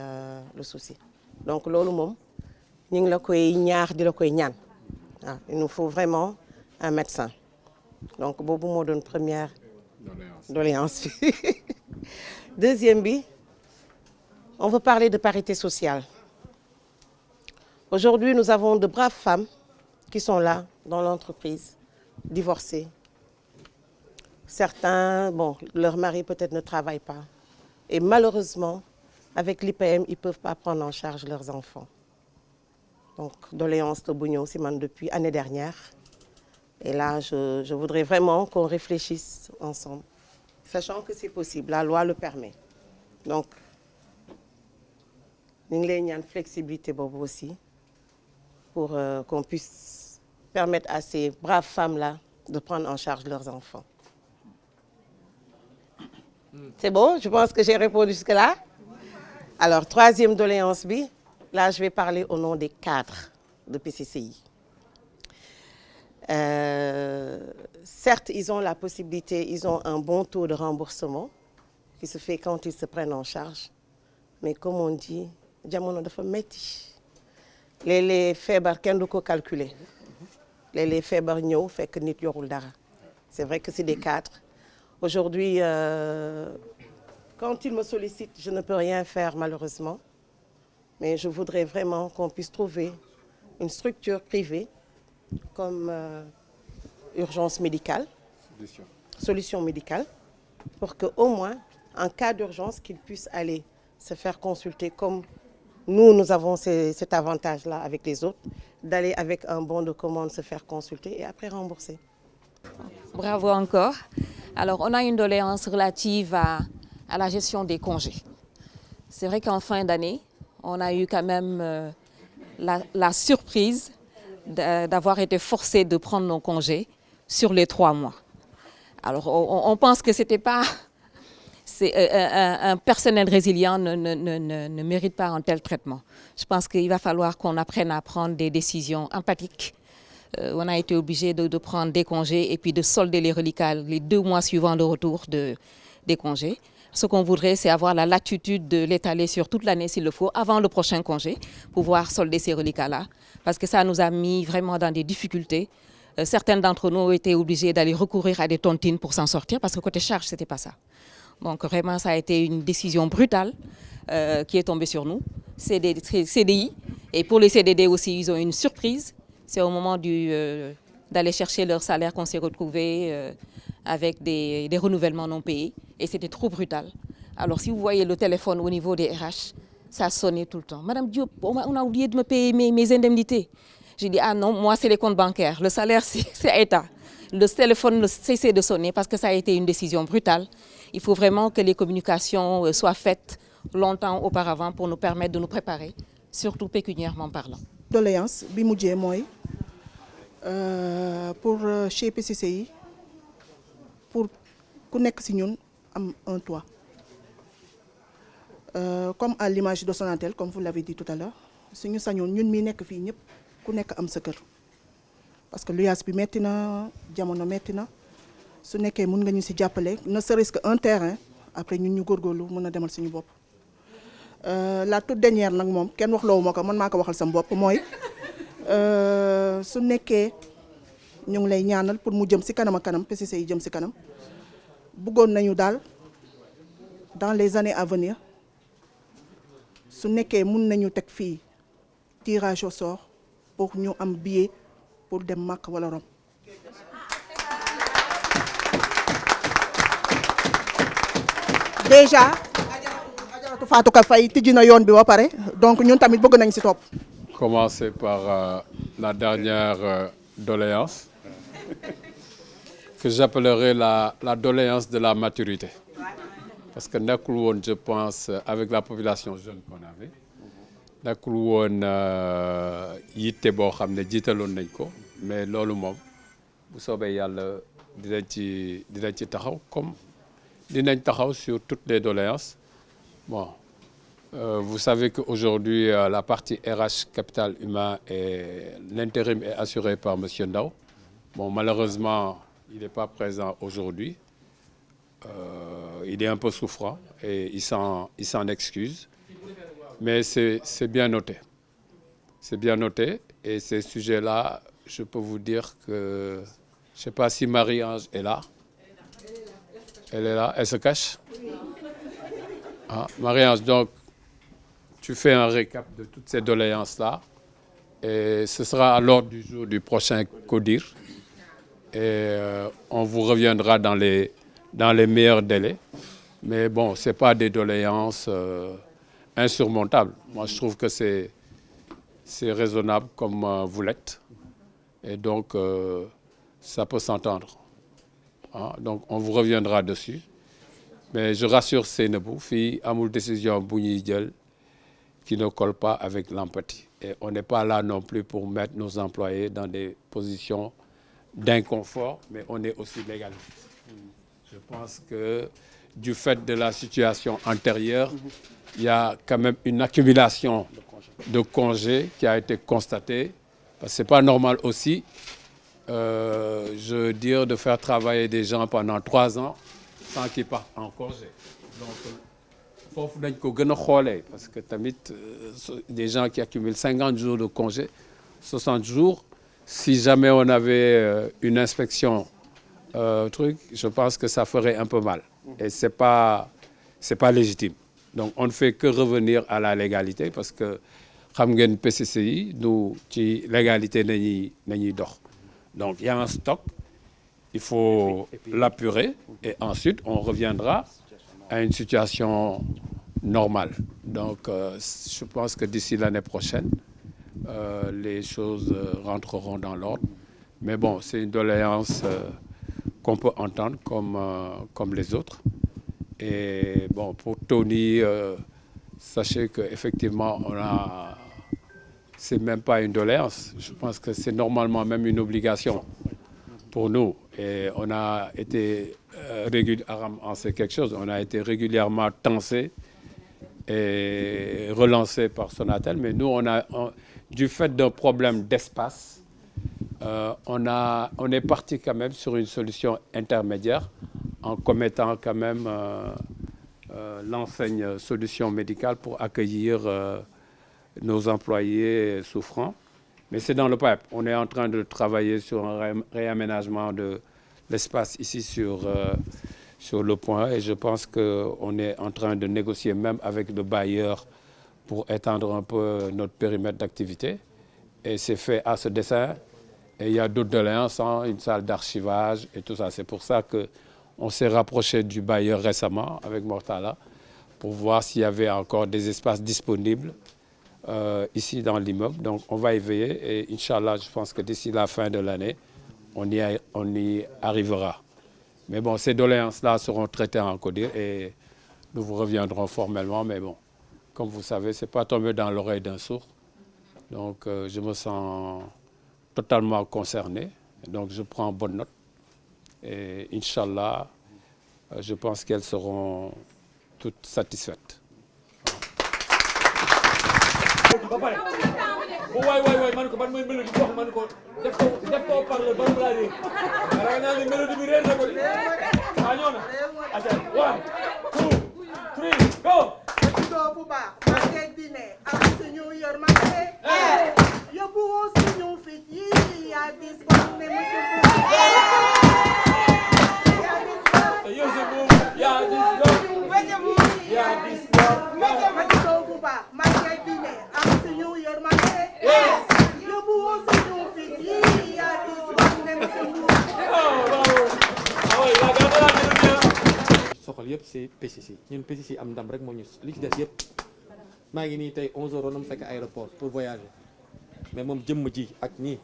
le souci. Donc, loolu moom ñu ngi la koy ñaax di la koy ñaan. Ah, il nous faut vraiment un médecin. Donc, boobu moo doon première doléance. Deuxième bi, on veut parler de parité sociale. Aujourd'hui, nous avons de braves femmes qui sont là dans l'entreprise, divorcées. Certains, bon, leur mari peut-être ne travaille pas. Et malheureusement, avec l'IPM, ils ne peuvent pas prendre en charge leurs enfants. Donc, doléance de Bougno Siman depuis l'année dernière. Et là, je voudrais vraiment qu'on réfléchisse ensemble, sachant que c'est possible, la loi le permet. Donc, nous avons une flexibilité aussi pour qu'on puisse permettre à ces braves femmes-là de prendre en charge leurs enfants. C'est bon? Je pense que j'ai répondu jusque-là. Alors, troisième doléance, là, je vais parler au nom des cadres de PCCI. Certes, ils ont la possibilité, ils ont un bon taux de remboursement qui se fait quand ils se prennent en charge. Mais comme on dit, jamono dafa metti. Les feebar kenn du ko calculer. Les feebar ñëw fekk nit yorul dara. C'est vrai que c'est des cadres. Aujourd'hui, quand ils me sollicitent, je ne peux rien faire malheureusement. Mais je voudrais vraiment qu'on puisse trouver une structure privée comme urgence médicale, solution médicale, pour qu'au moins, en cas d'urgence, qu'ils puissent aller se faire consulter comme nous avons cet avantage-là avec les autres, d'aller avec un bon de commande se faire consulter et après rembourser. Bravo encore. Alors, on a une doléance relative à la gestion des congés. C'est vrai qu'en fin d'année, on a eu quand même la surprise d'avoir été forcé de prendre nos congés sur les 3 mois. Alors, on pense que c'était pas... un personnel résilient ne mérite pas un tel traitement. Je pense qu'il va falloir qu'on apprenne à prendre des décisions empathiques. On a été obligé de prendre des congés et puis de solder les reliquats les 2 mois suivant le retour des congés. Ce qu'on voudrait, c'est avoir la latitude de l'étaler sur toute l'année s'il le faut, avant le prochain congé, pouvoir solder ces reliquats-là. Parce que ça nous a mis vraiment dans des difficultés. Certains d'entre nous ont été obligés d'aller recourir à des tontines pour s'en sortir, parce que côté charge, c'était pas ça. Donc vraiment, ça a été une décision brutale. qui est tombé sur nous. C'est des CDI. Et pour les CDD aussi, ils ont une surprise. C'est au moment d'aller chercher leur salaire qu'on s'est retrouvés avec des renouvellements non payés. Et c'était trop brutal. Alors si vous voyez le téléphone au niveau des RH, ça sonnait tout le temps. Madame Diop, on a oublié de me payer mes indemnités. J'ai dit, ah non, moi c'est les comptes bancaires. Le salaire, c'est État. Le téléphone ne cessait de sonner parce que ça a été une décision brutale. Il faut vraiment que les communications soient faites longtemps auparavant pour nous permettre de nous préparer, surtout pécuniairement parlant. Doléance, bi mujjee mooy pour chez PCCI, pour ku nekk ci ñun am un toit. Comme à l'image de Sonatel, comme vous l'avez dit tout à l'heure, suñu sañoon ñun mi nekk fii ñëpp ku nekk am sa kër. Parce que luyaas bi metti na jamono metti na su nekkee mun nga ñu ci jàppale ne serait-ce que un terrain après ñun ñu góorgóorlu mën a demal suñu bopp. La toute dernière nag moom kenn wax loowu ma ko man maa ko waxal sama bopp mooy su nekkee ñu ngi lay ñaanal pour mu jëm ci kanam ak kanam PCC yi jëm ci kanam bëggoon nañu daal dans les années à venir su nekkee mun nañu teg fii tirage au sort pour ñu am billet pour dem Makka wala Rome. Déjà ajaratu Fatou Ka Faye tijji na yoon bi ba pare donc ñun tamit bëgg nañ ci topp. Commencer par la dernière doléance que j'appellerai la doléance de la maturité. Parce que nekkul woon, je pense, avec la population jeune qu'on avait, nekkul woon yitte boo xam ne jiitaloon nañ ko mais loolu moom bu soobee yàlla dinañ ci taxaw comme dinañ taxaw sur toutes les doléances. Bon, vous savez qu'aujourd'hui la partie RH capital humain et l'intérim est assuré par Monsieur Ndao. Bon, malheureusement, il n'est pas présent aujourd'hui. Il est un peu souffrant et il s'en excuse. Mais c'est bien noté. C'est bien noté. Et ces sujets-là, je peux vous dire que... Je ne sais pas si Marie-Ange est là. Elle est là. Elle se cache. Ah, Marie-Ange, donc, tu fais un récap de toutes ces doléances-là. Et ce sera à l'ordre du jour du prochain CODIR. Et on vous reviendra dans les meilleurs délais. Mais bon, ce n'est pas des doléances insurmontables. Moi, je trouve que c'est raisonnable comme vous l'êtes. Et donc, ça peut s'entendre. Hein? Donc, on vous reviendra dessus. Mais je rassure Seynabou, fille, amul décision bounidjel qui ne colle pas avec l'empathie. Et on n'est pas là non plus pour mettre nos employés dans des positions d'inconfort, mais on est aussi légaliste. Je pense que du fait de la situation antérieure, il y a quand même une accumulation de congés qui a été constatée. Parce que ce n'est pas normal aussi, je veux dire, de faire travailler des gens pendant 3 ans sans qu'ils partent en congé. Donc, il faut parce que des gens qui accumulent 50 jours de congé, 60 jours, si jamais on avait une inspection, je pense que ça ferait un peu mal. Et c'est pas légitime. Donc on ne fait que revenir à la légalité parce que xam ngeen PCCI nous ci légalité nañuy dox. Donc il y a un stock, il faut l'apurer et ensuite on reviendra à une situation normale. Donc je pense que d'ici l'année prochaine, les choses rentreront dans l'ordre. Mais bon, c'est une doléance qu'on peut entendre comme les autres. Et bon, pour Tony, sachez qu'effectivement, c'est même pas une doléance. Je pense que c'est normalement même une obligation pour nous. Et on a été régulièrement, c'est quelque chose, on a été régulièrement tensé et relancé par Sonatel. Mais nous, du fait d'un problème d'espace, on est parti quand même sur une solution intermédiaire en commettant quand même l'enseigne solution médicale pour accueillir nos employés souffrants. Mais c'est dans le pipe. On est en train de travailler sur un réaménagement de l'espace ici sur sur le point et je pense qu'on est en train de négocier même avec le bailleur pour étendre un peu notre périmètre d'activité. Et c'est fait à ce dessein. Et il y a d'autres doléances, hein, une salle d'archivage et tout ça. C'est pour ça qu'on s'est rapproché du bailleur récemment avec Mortala pour voir s'il y avait encore des espaces disponibles ici dans l'immeuble. Donc on va y veiller et Inch'Allah, je pense que d'ici la fin de l'année, on y arrivera. Mais bon, ces doléances-là seront traitées en CODIR et nous vous reviendrons formellement. Mais bon, comme vous savez, ce n'est pas tombé dans l'oreille d'un sourd. Donc je me sens totalement concerné. Donc je prends bonne note. Et Inch'Allah, je pense qu'elles seront toutes satisfaites. waay man ko ban mooy mélodie wax man ko def ko parle ban laa dégg ragal naa ne mélodie bi réer na ko de waa ñëw na aca 1 2 3 go doo bu baax ma teg dine am suñu yërmande yóbbu woo suñu fit yi yaa dis bon ne monsieur soxal yëpp c'est PCC ñun PCC am ndam rek moo ñu li ci des yëpp maa ngi nii tey 11h na mu fekk aéroport pour voyager mais moom jëmm ji ak ñii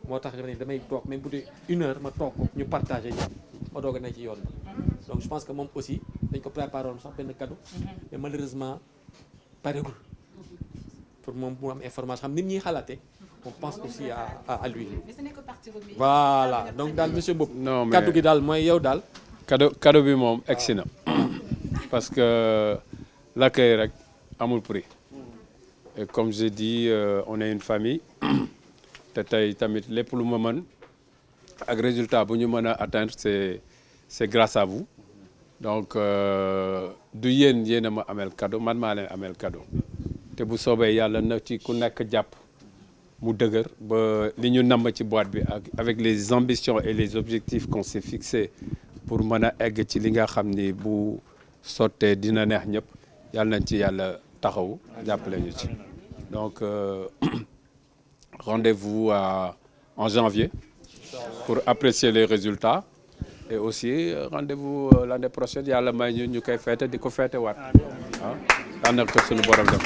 moo tax ne damay toog même bu dee 1 heure ma toog ko ñu partagé ñëpp ma doog a ne ci yoon donc je pense que moom aussi dañ ko préparé woon sax benn cadeau mais malheureusement paregul pour moom mu am information xam nit ñi xalaate on pense aussi à lui. Voilà donc daal monsieur Mboup cadeau gi daal mooy yow daal cadeau bi moom egsi na parce que l'accueil rek amul prix et comme j'ai dit on est une famille te tey tamit lépp lu ma mën ak résultat bu ñu mën a atteindre c'est grâce à vous donc du yéen a ma amel cadeau man maa leen amel cadeau te bu soobee yàlla na ci ku nekk jàpp mu dëgër ba li ñu namm ci boîte bi avec les ambitions et les objectifs qu'on s'est fixés pour mën a egg ci li nga xam ni bu sottee dina neex ñëpp yàlla nañ ci yàlla taxaw jàppale ñu ci donc rendez-vous en janvier pour apprécier les résultats et aussi rendez-vous l'année prochaine yàlla may ñu koy feete di ko feete waat ah yàlla na ko suñu borom def